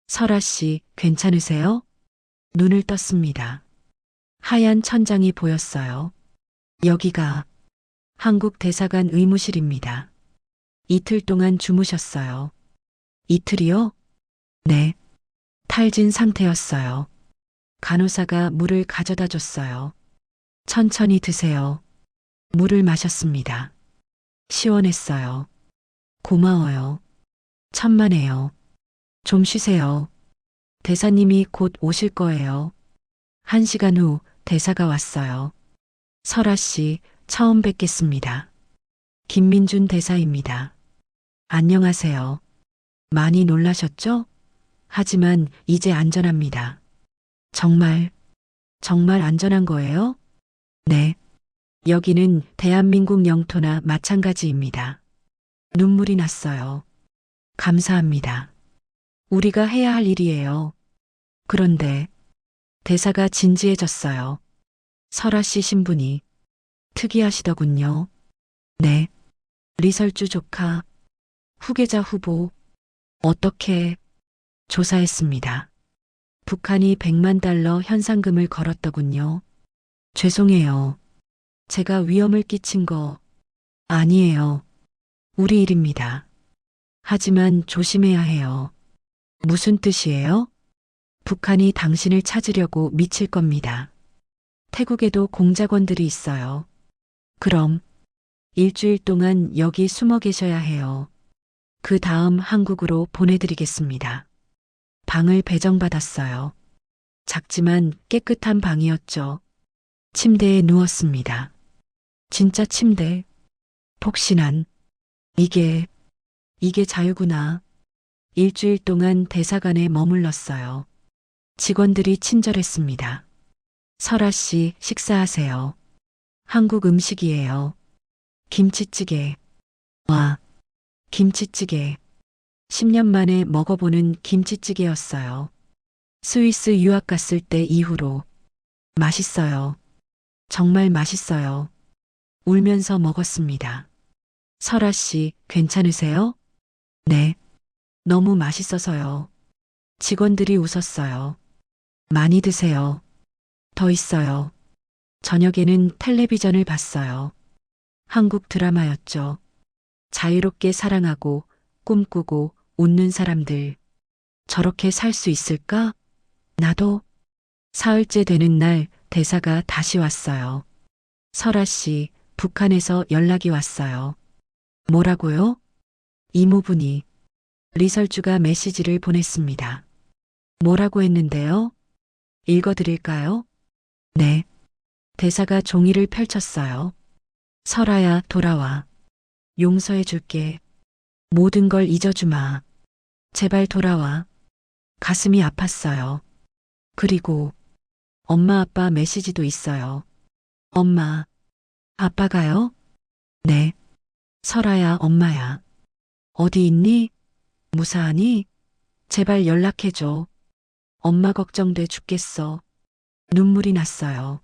설아 씨, 괜찮으세요? 눈을 떴습니다. 하얀 천장이 보였어요. 여기가 한국 대사관 의무실입니다. 이틀 동안 주무셨어요. 이틀이요? 네. 탈진 상태였어요. 간호사가 물을 가져다 줬어요. 천천히 드세요. 물을 마셨습니다. 시원했어요. 고마워요. 천만에요. 좀 쉬세요. 대사님이 곧 오실 거예요. 1시간 후 대사가 왔어요. 설아 씨, 처음 뵙겠습니다. 김민준 대사입니다. 안녕하세요. 많이 놀라셨죠? 하지만 이제 안전합니다. 정말 안전한 거예요? 네. 여기는 대한민국 영토나 마찬가지입니다. 눈물이 났어요. 감사합니다. 우리가 해야 할 일이에요. 그런데 대사가 진지해졌어요. 설아 씨 신분이 특이하시더군요. 네. 리설주 조카, 후계자 후보. 어떻게 조사했습니다. 북한이 100만 달러 현상금을 걸었더군요. 죄송해요. 제가 위험을 끼친 거 아니에요. 우리 일입니다. 하지만 조심해야 해요. 무슨 뜻이에요? 북한이 당신을 찾으려고 미칠 겁니다. 태국에도 공작원들이 있어요. 그럼 일주일 동안 여기 숨어 계셔야 해요. 그 다음 한국으로 보내드리겠습니다. 방을 배정받았어요. 작지만 깨끗한 방이었죠. 침대에 누웠습니다. 진짜 침대. 폭신한. 이게 이게 자유구나. 일주일 동안 대사관에 머물렀어요. 직원들이 친절했습니다. 설아 씨, 식사하세요. 한국 음식이에요. 김치찌개. 와, 김치찌개. 10년 만에 먹어보는 김치찌개였어요. 스위스 유학 갔을 때 이후로. 맛있어요. 정말 맛있어요. 울면서 먹었습니다. 설아 씨, 괜찮으세요? 네. 너무 맛있어서요. 직원들이 웃었어요. 많이 드세요. 더 있어요. 저녁에는 텔레비전을 봤어요. 한국 드라마였죠. 자유롭게 사랑하고 꿈꾸고 웃는 사람들. 저렇게 살 수 있을까? 나도. 사흘째 되는 날 대사가 다시 왔어요. 설아 씨, 북한에서 연락이 왔어요. 뭐라고요? 이모분이. 리설주가 메시지를 보냈습니다. 뭐라고 했는데요? 읽어드릴까요? 네. 대사가 종이를 펼쳤어요. 설아야, 돌아와. 용서해 줄게. 모든 걸 잊어주마. 제발 돌아와. 가슴이 아팠어요. 그리고 엄마 아빠 메시지도 있어요. 엄마, 아빠가요? 네. 설아야, 엄마야. 어디 있니? 무사하니? 제발 연락해줘. 엄마 걱정돼 죽겠어. 눈물이 났어요.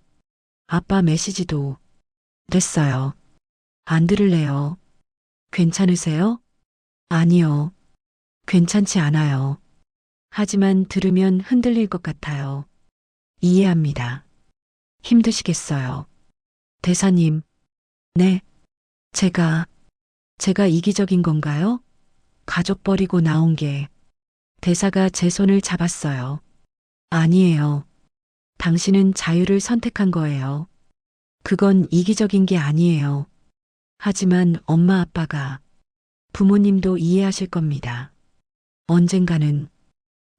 아빠 메시지도 됐어요. 안 들을래요. 괜찮으세요? 아니요. 괜찮지 않아요. 하지만 들으면 흔들릴 것 같아요. 이해합니다. 힘드시겠어요. 대사님. 네. 제가 이기적인 건가요? 가족 버리고 나온 게. 대사가 제 손을 잡았어요. 아니에요. 당신은 자유를 선택한 거예요. 그건 이기적인 게 아니에요. 하지만 엄마 아빠가, 부모님도 이해하실 겁니다. 언젠가는.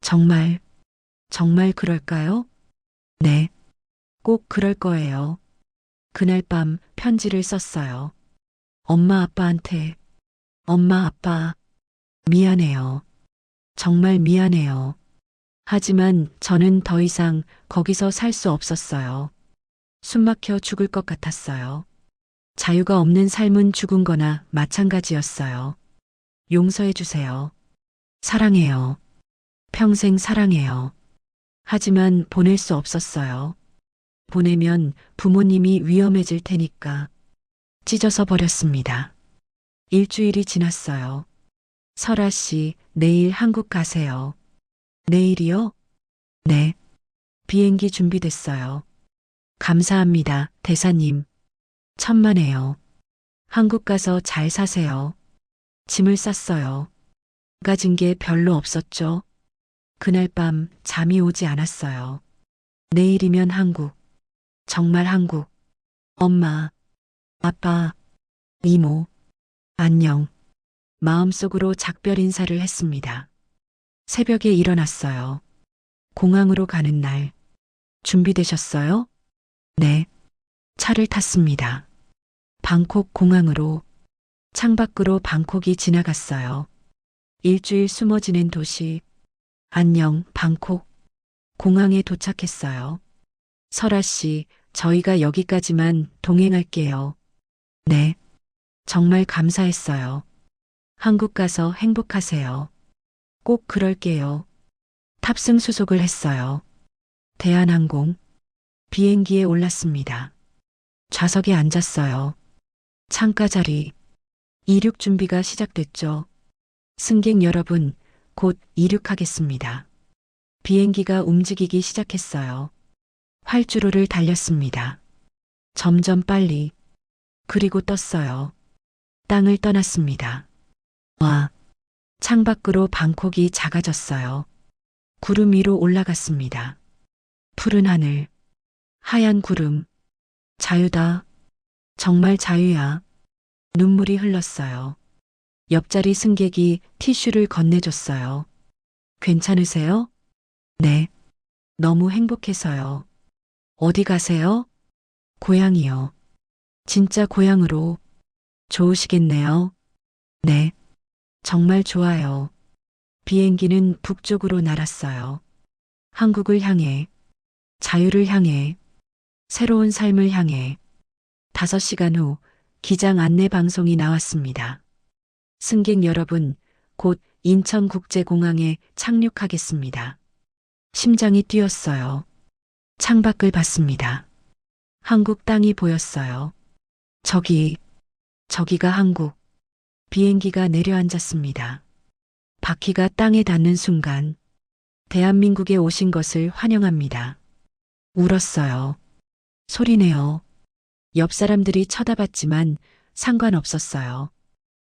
정말 그럴까요? 네. 꼭 그럴 거예요. 그날 밤 편지를 썼어요. 엄마 아빠한테. 엄마 아빠, 미안해요. 정말 미안해요. 하지만 저는 더 이상 거기서 살 수 없었어요. 숨막혀 죽을 것 같았어요. 자유가 없는 삶은 죽은 거나 마찬가지였어요. 용서해 주세요. 사랑해요. 평생 사랑해요. 하지만 보낼 수 없었어요. 보내면 부모님이 위험해질 테니까. 찢어서 버렸습니다. 일주일이 지났어요. 설아 씨, 내일 한국 가세요. 내일이요? 네. 비행기 준비됐어요. 감사합니다, 대사님. 천만에요. 한국 가서 잘 사세요. 짐을 쌌어요. 가진 게 별로 없었죠. 그날 밤 잠이 오지 않았어요. 내일이면 한국. 정말 한국. 엄마, 아빠, 이모, 안녕. 마음속으로 작별 인사를 했습니다. 새벽에 일어났어요. 공항으로 가는 날. 준비되셨어요? 네. 차를 탔습니다. 방콕 공항으로. 창밖으로 방콕이 지나갔어요. 일주일 숨어 지낸 도시. 안녕, 방콕. 공항에 도착했어요. 설아 씨, 저희가 여기까지만 동행할게요. 네. 정말 감사했어요. 한국 가서 행복하세요. 꼭 그럴게요. 탑승 수속을 했어요. 대한항공. 비행기에 올랐습니다. 좌석에 앉았어요. 창가 자리. 이륙 준비가 시작됐죠. 승객 여러분, 곧 이륙하겠습니다. 비행기가 움직이기 시작했어요. 활주로를 달렸습니다. 점점 빨리. 그리고 떴어요. 땅을 떠났습니다. 와, 창밖으로 방콕이 작아졌어요. 구름 위로 올라갔습니다. 푸른 하늘, 하얀 구름. 자유다. 정말 자유야. 눈물이 흘렀어요. 옆자리 승객이 티슈를 건네줬어요. 괜찮으세요? 네. 너무 행복해서요. 어디 가세요? 고향이요. 진짜 고향으로. 좋으시겠네요. 네. 정말 좋아요. 비행기는 북쪽으로 날았어요. 한국을 향해, 자유를 향해, 새로운 삶을 향해. 5시간 후 기장 안내 방송이 나왔습니다. 승객 여러분, 곧 인천국제공항에 착륙하겠습니다. 심장이 뛰었어요. 창밖을 봤습니다. 한국 땅이 보였어요. 저기가 한국. 비행기가 내려앉았습니다. 바퀴가 땅에 닿는 순간, 대한민국에 오신 것을 환영합니다. 울었어요. 소리내요. 옆 사람들이 쳐다봤지만 상관없었어요.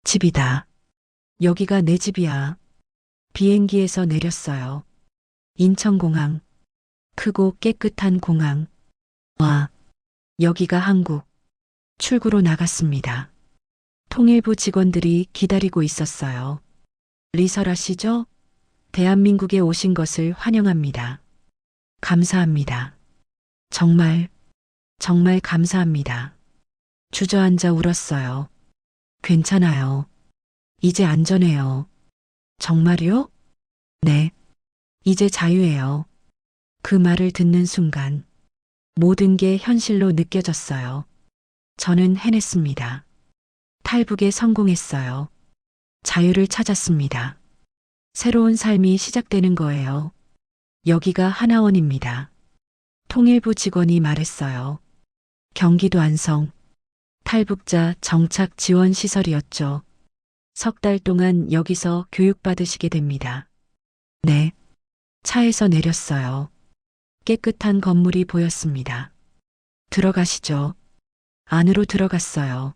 집이다. 여기가 내 집이야. 비행기에서 내렸어요. 인천공항. 크고 깨끗한 공항. 와, 여기가 한국. 출구로 나갔습니다. 통일부 직원들이 기다리고 있었어요. 리설아 씨죠? 대한민국에 오신 것을 환영합니다. 감사합니다. 정말 감사합니다. 주저앉아 울었어요. 괜찮아요. 이제 안전해요. 정말요? 네. 이제 자유해요. 그 말을 듣는 순간 모든 게 현실로 느껴졌어요. 저는 해냈습니다. 탈북에 성공했어요. 자유를 찾았습니다. 새로운 삶이 시작되는 거예요. 여기가 하나원입니다. 통일부 직원이 말했어요. 경기도 안성. 탈북자 정착 지원 시설이었죠. 3달 동안 여기서 교육받으시게 됩니다. 네. 차에서 내렸어요. 깨끗한 건물이 보였습니다. 들어가시죠. 안으로 들어갔어요.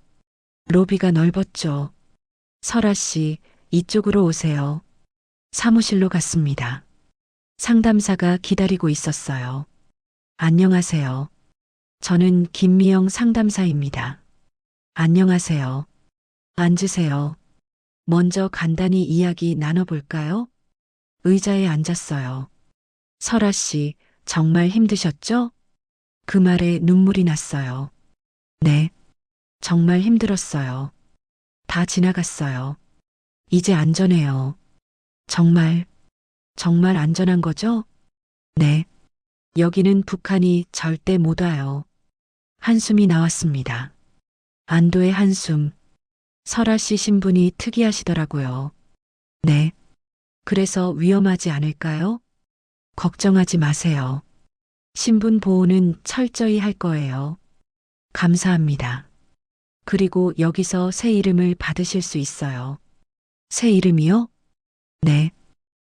로비가 넓었죠. 설아 씨, 이쪽으로 오세요. 사무실로 갔습니다. 상담사가 기다리고 있었어요. 안녕하세요. 저는 김미영 상담사입니다. 안녕하세요. 앉으세요. 먼저 간단히 이야기 나눠볼까요? 의자에 앉았어요. 설아 씨, 정말 힘드셨죠? 그 말에 눈물이 났어요. 네. 정말 힘들었어요. 다 지나갔어요. 이제 안전해요. 정말 안전한 거죠? 네. 여기는 북한이 절대 못 와요. 한숨이 나왔습니다. 안도의 한숨. 설아 씨 신분이 특이하시더라고요. 네. 그래서 위험하지 않을까요? 걱정하지 마세요. 신분 보호는 철저히 할 거예요. 감사합니다. 그리고 여기서 새 이름을 받으실 수 있어요. 새 이름이요? 네.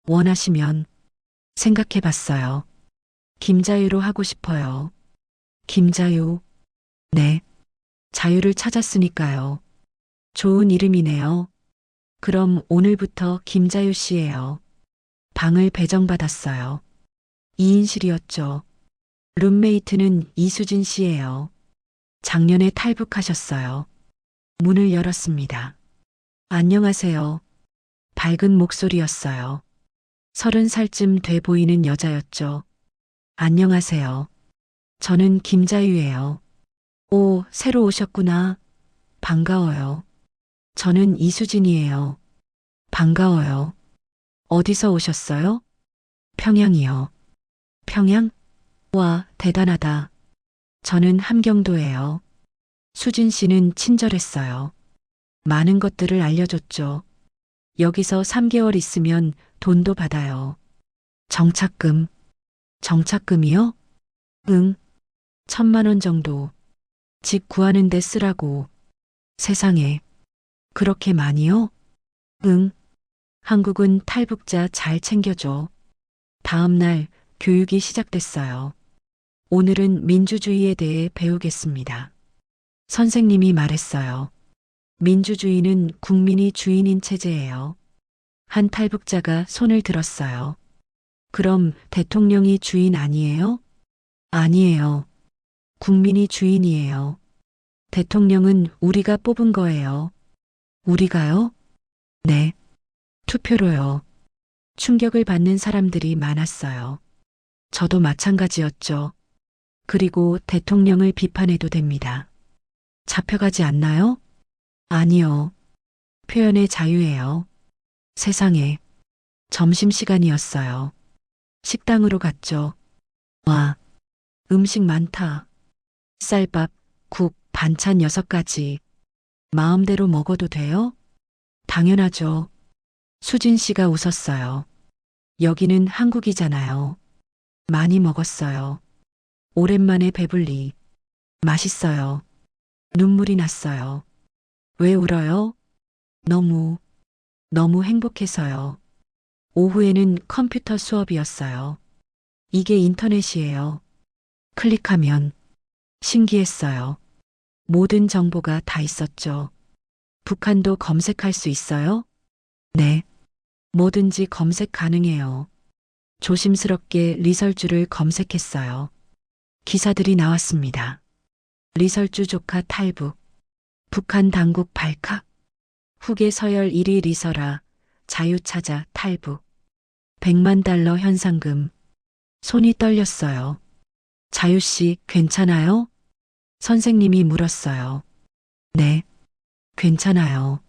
원하시면 생각해 봤어요. 김자유로 하고 싶어요. 김자유. 네. 자유를 찾았으니까요. 좋은 이름이네요. 그럼 오늘부터 김자유 씨예요. 방을 배정받았어요. 2인실이었죠. 룸메이트는 이수진 씨예요. 작년에 탈북하셨어요. 문을 열었습니다. 안녕하세요. 밝은 목소리였어요. 30살쯤 돼 보이는 여자였죠. 안녕하세요. 저는 김자유예요. 오, 새로 오셨구나. 반가워요. 저는 이수진이에요. 반가워요. 어디서 오셨어요? 평양이요. 평양? 와, 대단하다. 저는 함경도예요. 수진 씨는 친절했어요. 많은 것들을 알려줬죠. 여기서 3개월 있으면 돈도 받아요. 정착금이요? 응. 1,000만 원 정도. 집 구하는 데 쓰라고. 세상에. 그렇게 많이요? 응. 한국은 탈북자 잘 챙겨줘. 다음 날 교육이 시작됐어요. 오늘은 민주주의에 대해 배우겠습니다. 선생님이 말했어요. 민주주의는 국민이 주인인 체제예요. 한 탈북자가 손을 들었어요. 그럼 대통령이 주인 아니에요? 아니에요. 국민이 주인이에요. 대통령은 우리가 뽑은 거예요. 우리가요? 네. 투표로요. 충격을 받는 사람들이 많았어요. 저도 마찬가지였죠. 그리고 대통령을 비판해도 됩니다. 잡혀가지 않나요? 아니요. 표현의 자유예요. 세상에. 점심시간이었어요. 식당으로 갔죠. 와, 음식 많다. 쌀밥, 국, 반찬 6가지. 마음대로 먹어도 돼요? 당연하죠. 수진 씨가 웃었어요. 여기는 한국이잖아요. 많이 먹었어요. 오랜만에 배불리. 맛있어요. 눈물이 났어요. 왜 울어요? 너무 행복해서요. 오후에는 컴퓨터 수업이었어요. 이게 인터넷이에요. 클릭하면 신기했어요. 모든 정보가 다 있었죠. 북한도 검색할 수 있어요? 네. 뭐든지 검색 가능해요. 조심스럽게 리설주를 검색했어요. 기사들이 나왔습니다. 리설주 조카 탈북. 북한 당국 발칵. 후계 서열 1위 리설아. 자유 찾아 탈북. 100만 달러 현상금. 손이 떨렸어요. 자유씨, 괜찮아요? 선생님이 물었어요. 네, 괜찮아요.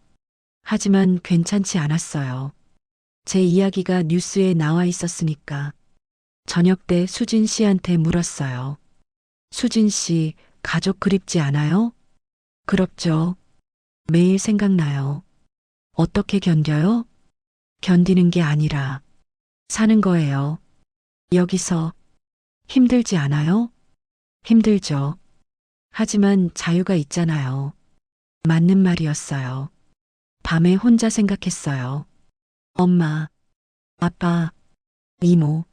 하지만 괜찮지 않았어요. 제 이야기가 뉴스에 나와 있었으니까. 저녁 때 수진 씨한테 물었어요. 수진 씨, 가족 그립지 않아요? 그렇죠. 매일 생각나요. 어떻게 견뎌요? 견디는 게 아니라 사는 거예요. 여기서 힘들지 않아요? 힘들죠. 하지만 자유가 있잖아요. 맞는 말이었어요. 밤에 혼자 생각했어요. 엄마, 아빠, 이모,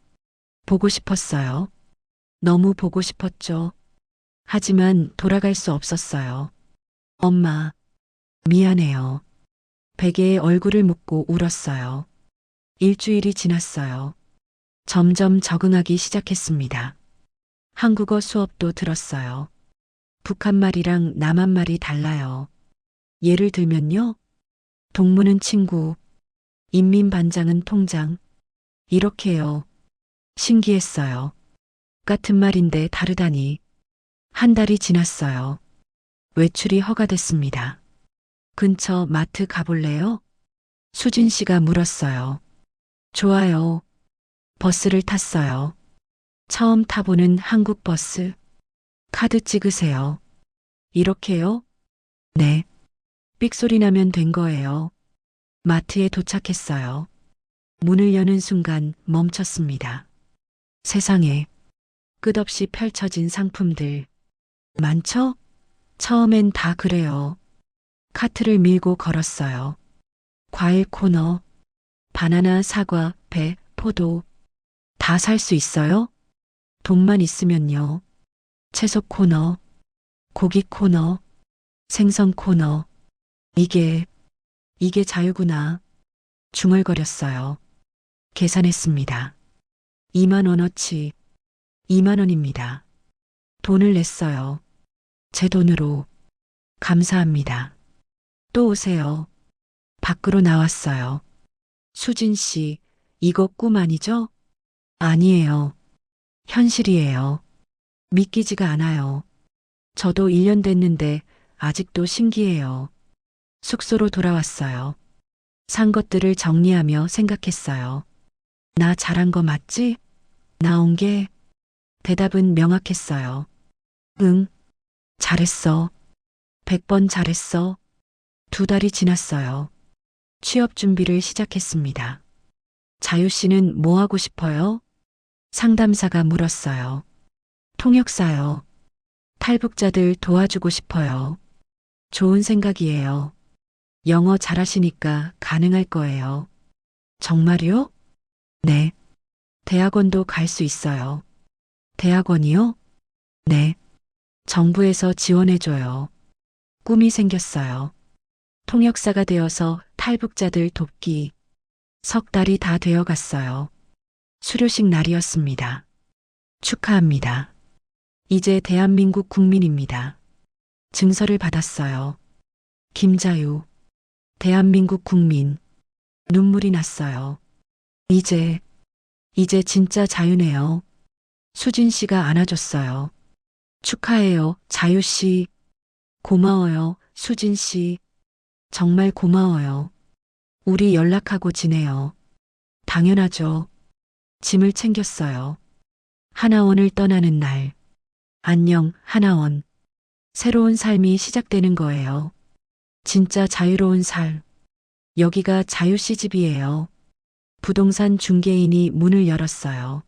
보고 싶었어요. 너무 보고 싶었죠. 하지만 돌아갈 수 없었어요. 엄마, 미안해요. 베개에 얼굴을 묻고 울었어요. 일주일이 지났어요. 점점 적응하기 시작했습니다. 한국어 수업도 들었어요. 북한 말이랑 남한 말이 달라요. 예를 들면요. 동무는 친구, 인민반장은 통장. 이렇게요. 신기했어요. 같은 말인데 다르다니. 한 달이 지났어요. 외출이 허가됐습니다. 근처 마트 가볼래요? 수진 씨가 물었어요. 좋아요. 버스를 탔어요. 처음 타보는 한국 버스. 카드 찍으세요. 이렇게요? 네. 삑소리 나면 된 거예요. 마트에 도착했어요. 문을 여는 순간 멈췄습니다. 세상에 끝없이 펼쳐진 상품들. 많죠? 처음엔 다 그래요. 카트를 밀고 걸었어요. 과일 코너, 바나나, 사과, 배, 포도. 다 살 수 있어요? 돈만 있으면요. 채소 코너, 고기 코너, 생선 코너. 이게 자유구나. 중얼거렸어요. 계산했습니다. 2만 원어치. 2만 원입니다. 돈을 냈어요. 제 돈으로. 감사합니다. 또 오세요. 밖으로 나왔어요. 수진 씨, 이거 꿈 아니죠? 아니에요. 현실이에요. 믿기지가 않아요. 저도 1년 됐는데 아직도 신기해요. 숙소로 돌아왔어요. 산 것들을 정리하며 생각했어요. 나 잘한 거 맞지? 나온 게? 대답은 명확했어요. 응, 잘했어. 100번 잘했어. 2달이 지났어요. 취업 준비를 시작했습니다. 자유 씨는 뭐 하고 싶어요? 상담사가 물었어요. 통역사요. 탈북자들 도와주고 싶어요. 좋은 생각이에요. 영어 잘하시니까 가능할 거예요. 정말요? 네. 대학원도 갈 수 있어요. 대학원이요? 네. 정부에서 지원해줘요. 꿈이 생겼어요. 통역사가 되어서 탈북자들 돕기. 3달이 다 되어 갔어요. 수료식 날이었습니다. 축하합니다. 이제 대한민국 국민입니다. 증서를 받았어요. 김자유. 대한민국 국민. 눈물이 났어요. 이제 진짜 자유네요. 수진 씨가 안아줬어요. 축하해요, 자유 씨. 고마워요, 수진 씨. 정말 고마워요. 우리 연락하고 지내요. 당연하죠. 짐을 챙겼어요. 하나원을 떠나는 날. 안녕, 하나원. 새로운 삶이 시작되는 거예요. 진짜 자유로운 삶. 여기가 자유씨 집이에요. 부동산 중개인이 문을 열었어요.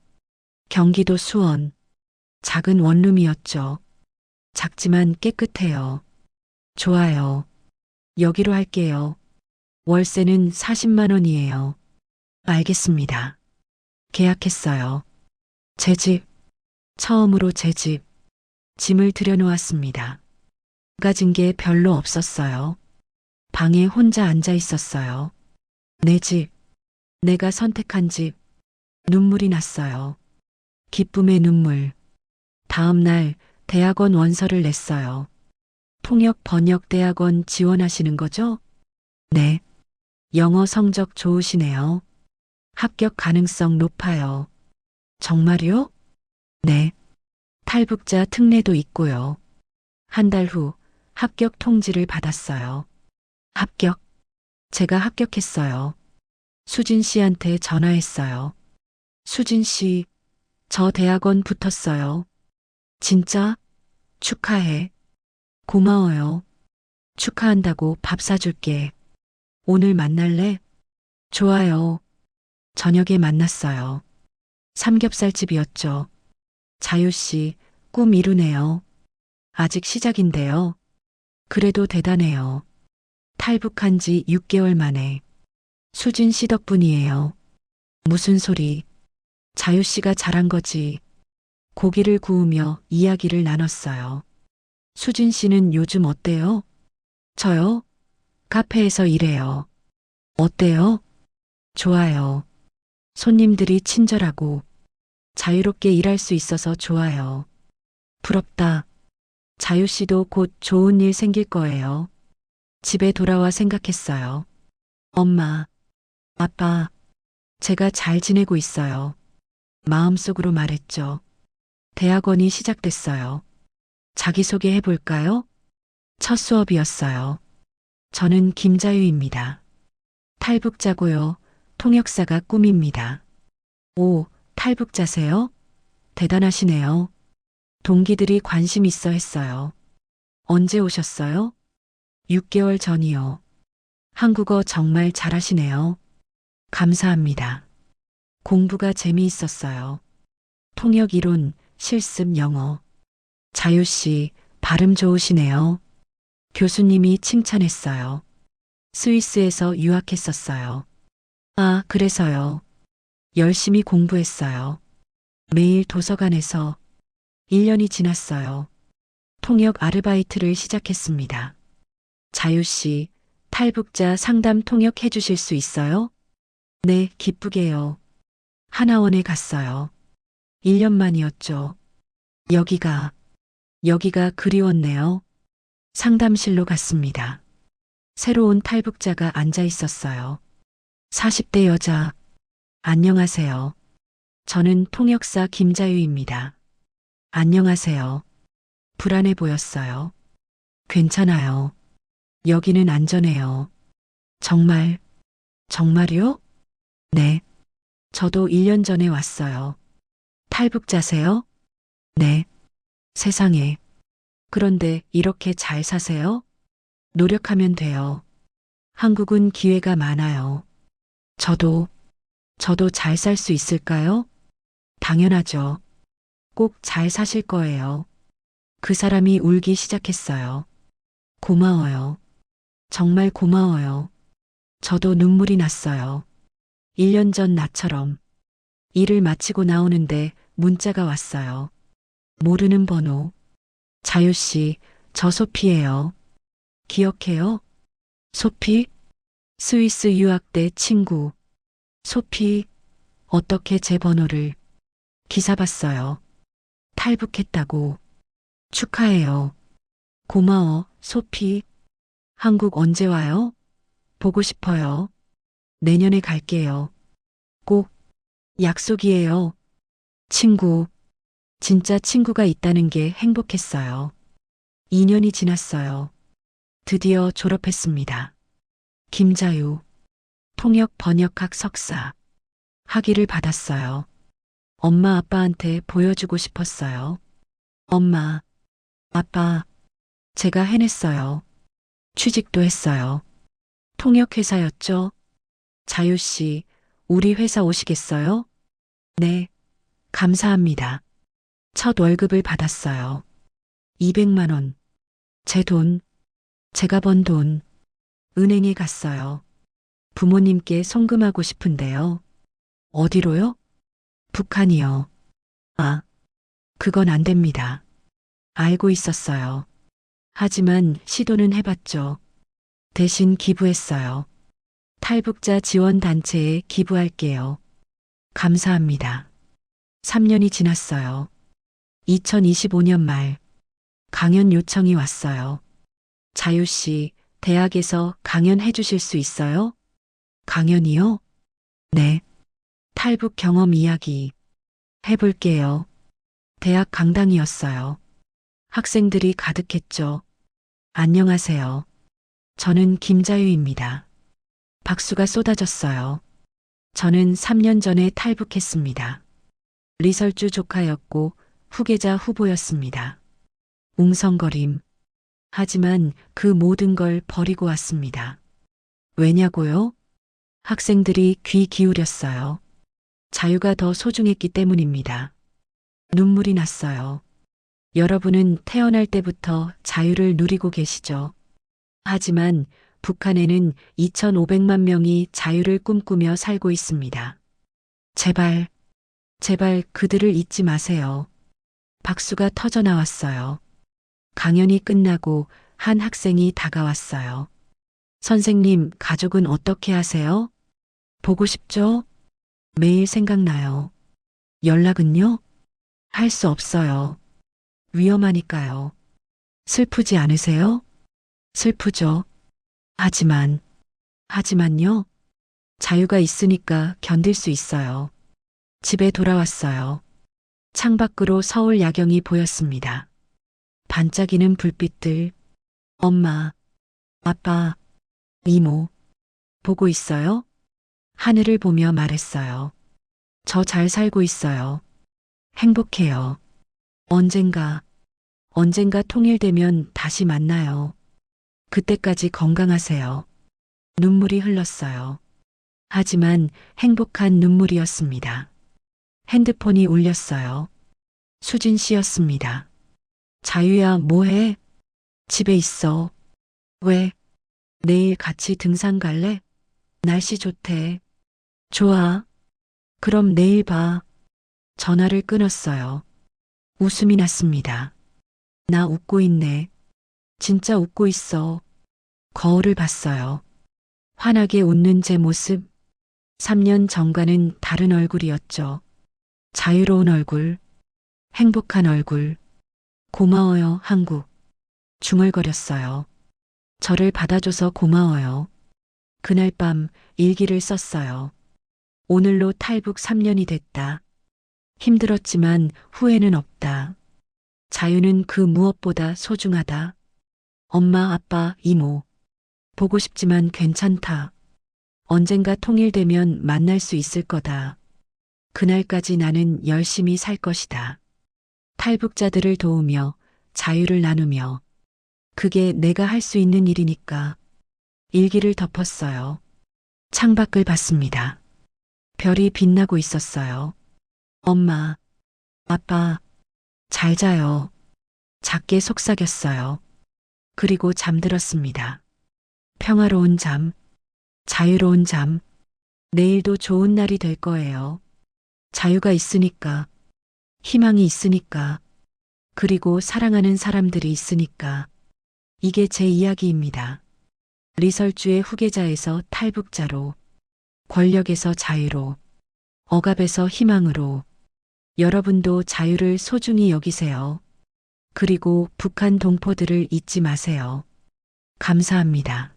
경기도 수원. 작은 원룸이었죠. 작지만 깨끗해요. 좋아요. 여기로 할게요. 월세는 40만 원이에요. 알겠습니다. 계약했어요. 제 집. 처음으로 제 집. 짐을 들여놓았습니다. 가진 게 별로 없었어요. 방에 혼자 앉아 있었어요. 내 집. 내가 선택한 집. 눈물이 났어요. 기쁨의 눈물. 다음 날 대학원 원서를 냈어요. 통역 번역 대학원 지원하시는 거죠? 네. 영어 성적 좋으시네요. 합격 가능성 높아요. 정말요? 네. 탈북자 특례도 있고요. 한 달 후 합격 통지를 받았어요. 합격. 제가 합격했어요. 수진 씨한테 전화했어요. 수진 씨, 저 대학원 붙었어요. 진짜? 축하해. 고마워요. 축하한다고 밥 사줄게. 오늘 만날래? 좋아요. 저녁에 만났어요. 삼겹살집이었죠. 자유씨, 꿈 이루네요. 아직 시작인데요. 그래도 대단해요. 탈북한 지 6개월 만에. 수진 씨 덕분이에요. 무슨 소리. 자유씨가 잘한 거지. 고기를 구우며 이야기를 나눴어요. 수진 씨는 요즘 어때요? 저요? 카페에서 일해요. 어때요? 좋아요. 손님들이 친절하고 자유롭게 일할 수 있어서 좋아요. 부럽다. 자유 씨도 곧 좋은 일 생길 거예요. 집에 돌아와 생각했어요. 엄마, 아빠, 제가 잘 지내고 있어요. 마음속으로 말했죠. 대학원이 시작됐어요. 자기소개 해볼까요? 첫 수업이었어요. 저는 김자유입니다. 탈북자고요. 통역사가 꿈입니다. 오, 탈북자세요? 대단하시네요. 동기들이 관심 있어 했어요. 언제 오셨어요? 6개월 전이요. 한국어 정말 잘하시네요. 감사합니다. 공부가 재미있었어요. 통역 이론, 실습 영어. 자유씨, 발음 좋으시네요. 교수님이 칭찬했어요. 스위스에서 유학했었어요. 아, 그래서요. 열심히 공부했어요. 매일 도서관에서 1년이 지났어요. 통역 아르바이트를 시작했습니다. 자유씨, 탈북자 상담 통역해 주실 수 있어요? 네, 기쁘게요. 하나원에 갔어요. 1년 만이었죠. 여기가 그리웠네요. 상담실로 갔습니다. 새로운 탈북자가 앉아 있었어요. 40대 여자. 안녕하세요. 저는 통역사 김자유입니다. 안녕하세요. 불안해 보였어요. 괜찮아요. 여기는 안전해요. 정말요? 네. 저도 1년 전에 왔어요. 탈북자세요? 네. 세상에. 그런데 이렇게 잘 사세요? 노력하면 돼요. 한국은 기회가 많아요. 저도 잘 살 수 있을까요? 당연하죠. 꼭 잘 사실 거예요. 그 사람이 울기 시작했어요. 고마워요. 정말 고마워요. 저도 눈물이 났어요. 1년 전 나처럼. 일을 마치고 나오는데 문자가 왔어요. 모르는 번호. 자유씨, 저 소피예요. 기억해요? 소피? 스위스 유학 때 친구. 소피, 어떻게 제 번호를. 기사 봤어요. 탈북했다고. 축하해요. 고마워, 소피. 한국 언제 와요? 보고 싶어요. 내년에 갈게요. 꼭. 약속이에요. 친구. 진짜 친구가 있다는 게 행복했어요. 2년이 지났어요. 드디어 졸업했습니다. 김자유. 통역 번역학 석사 학위를 받았어요. 엄마 아빠한테 보여주고 싶었어요. 엄마, 아빠, 제가 해냈어요. 취직도 했어요. 통역회사였죠? 자유 씨, 우리 회사 오시겠어요? 네, 감사합니다. 첫 월급을 받았어요. 200만 원. 제 돈, 제가 번 돈. 은행에 갔어요. 부모님께 송금하고 싶은데요. 어디로요? 북한이요. 아, 그건 안 됩니다. 알고 있었어요. 하지만 시도는 해봤죠. 대신 기부했어요. 탈북자 지원 단체에 기부할게요. 감사합니다. 3년이 지났어요. 2025년 말 강연 요청이 왔어요. 자유 씨, 대학에서 강연해 주실 수 있어요? 강연이요? 네. 탈북 경험 이야기 해볼게요. 대학 강당이었어요. 학생들이 가득했죠. 안녕하세요. 저는 김자유입니다. 박수가 쏟아졌어요. 저는 3년 전에 탈북했습니다. 리설주 조카였고 후계자 후보였습니다. 웅성거림. 하지만 그 모든 걸 버리고 왔습니다. 왜냐고요? 학생들이 귀 기울였어요. 자유가 더 소중했기 때문입니다. 눈물이 났어요. 여러분은 태어날 때부터 자유를 누리고 계시죠. 하지만 북한에는 2,500만 명이 자유를 꿈꾸며 살고 있습니다. 제발, 제발 그들을 잊지 마세요. 박수가 터져 나왔어요. 강연이 끝나고 한 학생이 다가왔어요. 선생님, 가족은 어떻게 하세요? 보고 싶죠? 매일 생각나요. 연락은요? 할 수 없어요. 위험하니까요. 슬프지 않으세요? 슬프죠. 하지만요. 자유가 있으니까 견딜 수 있어요. 집에 돌아왔어요. 창밖으로 서울 야경이 보였습니다. 반짝이는 불빛들. 엄마, 아빠, 이모. 보고 있어요? 하늘을 보며 말했어요. 저 잘 살고 있어요. 행복해요. 언젠가 통일되면 다시 만나요. 그때까지 건강하세요. 눈물이 흘렀어요. 하지만 행복한 눈물이었습니다. 핸드폰이 울렸어요. 수진 씨였습니다. 자유야, 뭐해? 집에 있어. 왜? 내일 같이 등산 갈래? 날씨 좋대. 좋아. 그럼 내일 봐. 전화를 끊었어요. 웃음이 났습니다. 나 웃고 있네. 진짜 웃고 있어. 거울을 봤어요. 환하게 웃는 제 모습. 3년 전과는 다른 얼굴이었죠. 자유로운 얼굴. 행복한 얼굴. 고마워요, 한국. 중얼거렸어요. 저를 받아줘서 고마워요. 그날 밤 일기를 썼어요. 오늘로 탈북 3년이 됐다. 힘들었지만 후회는 없다. 자유는 그 무엇보다 소중하다. 엄마, 아빠, 이모. 보고 싶지만 괜찮다. 언젠가 통일되면 만날 수 있을 거다. 그날까지 나는 열심히 살 것이다. 탈북자들을 도우며 자유를 나누며. 그게 내가 할 수 있는 일이니까. 일기를 덮었어요. 창밖을 봤습니다. 별이 빛나고 있었어요. 엄마, 아빠, 잘 자요. 작게 속삭였어요. 그리고 잠들었습니다. 평화로운 잠, 자유로운 잠. 내일도 좋은 날이 될 거예요. 자유가 있으니까, 희망이 있으니까, 그리고 사랑하는 사람들이 있으니까. 이게 제 이야기입니다. 리설주의 후계자에서 탈북자로, 권력에서 자유로, 억압에서 희망으로. 여러분도 자유를 소중히 여기세요. 그리고 북한 동포들을 잊지 마세요. 감사합니다.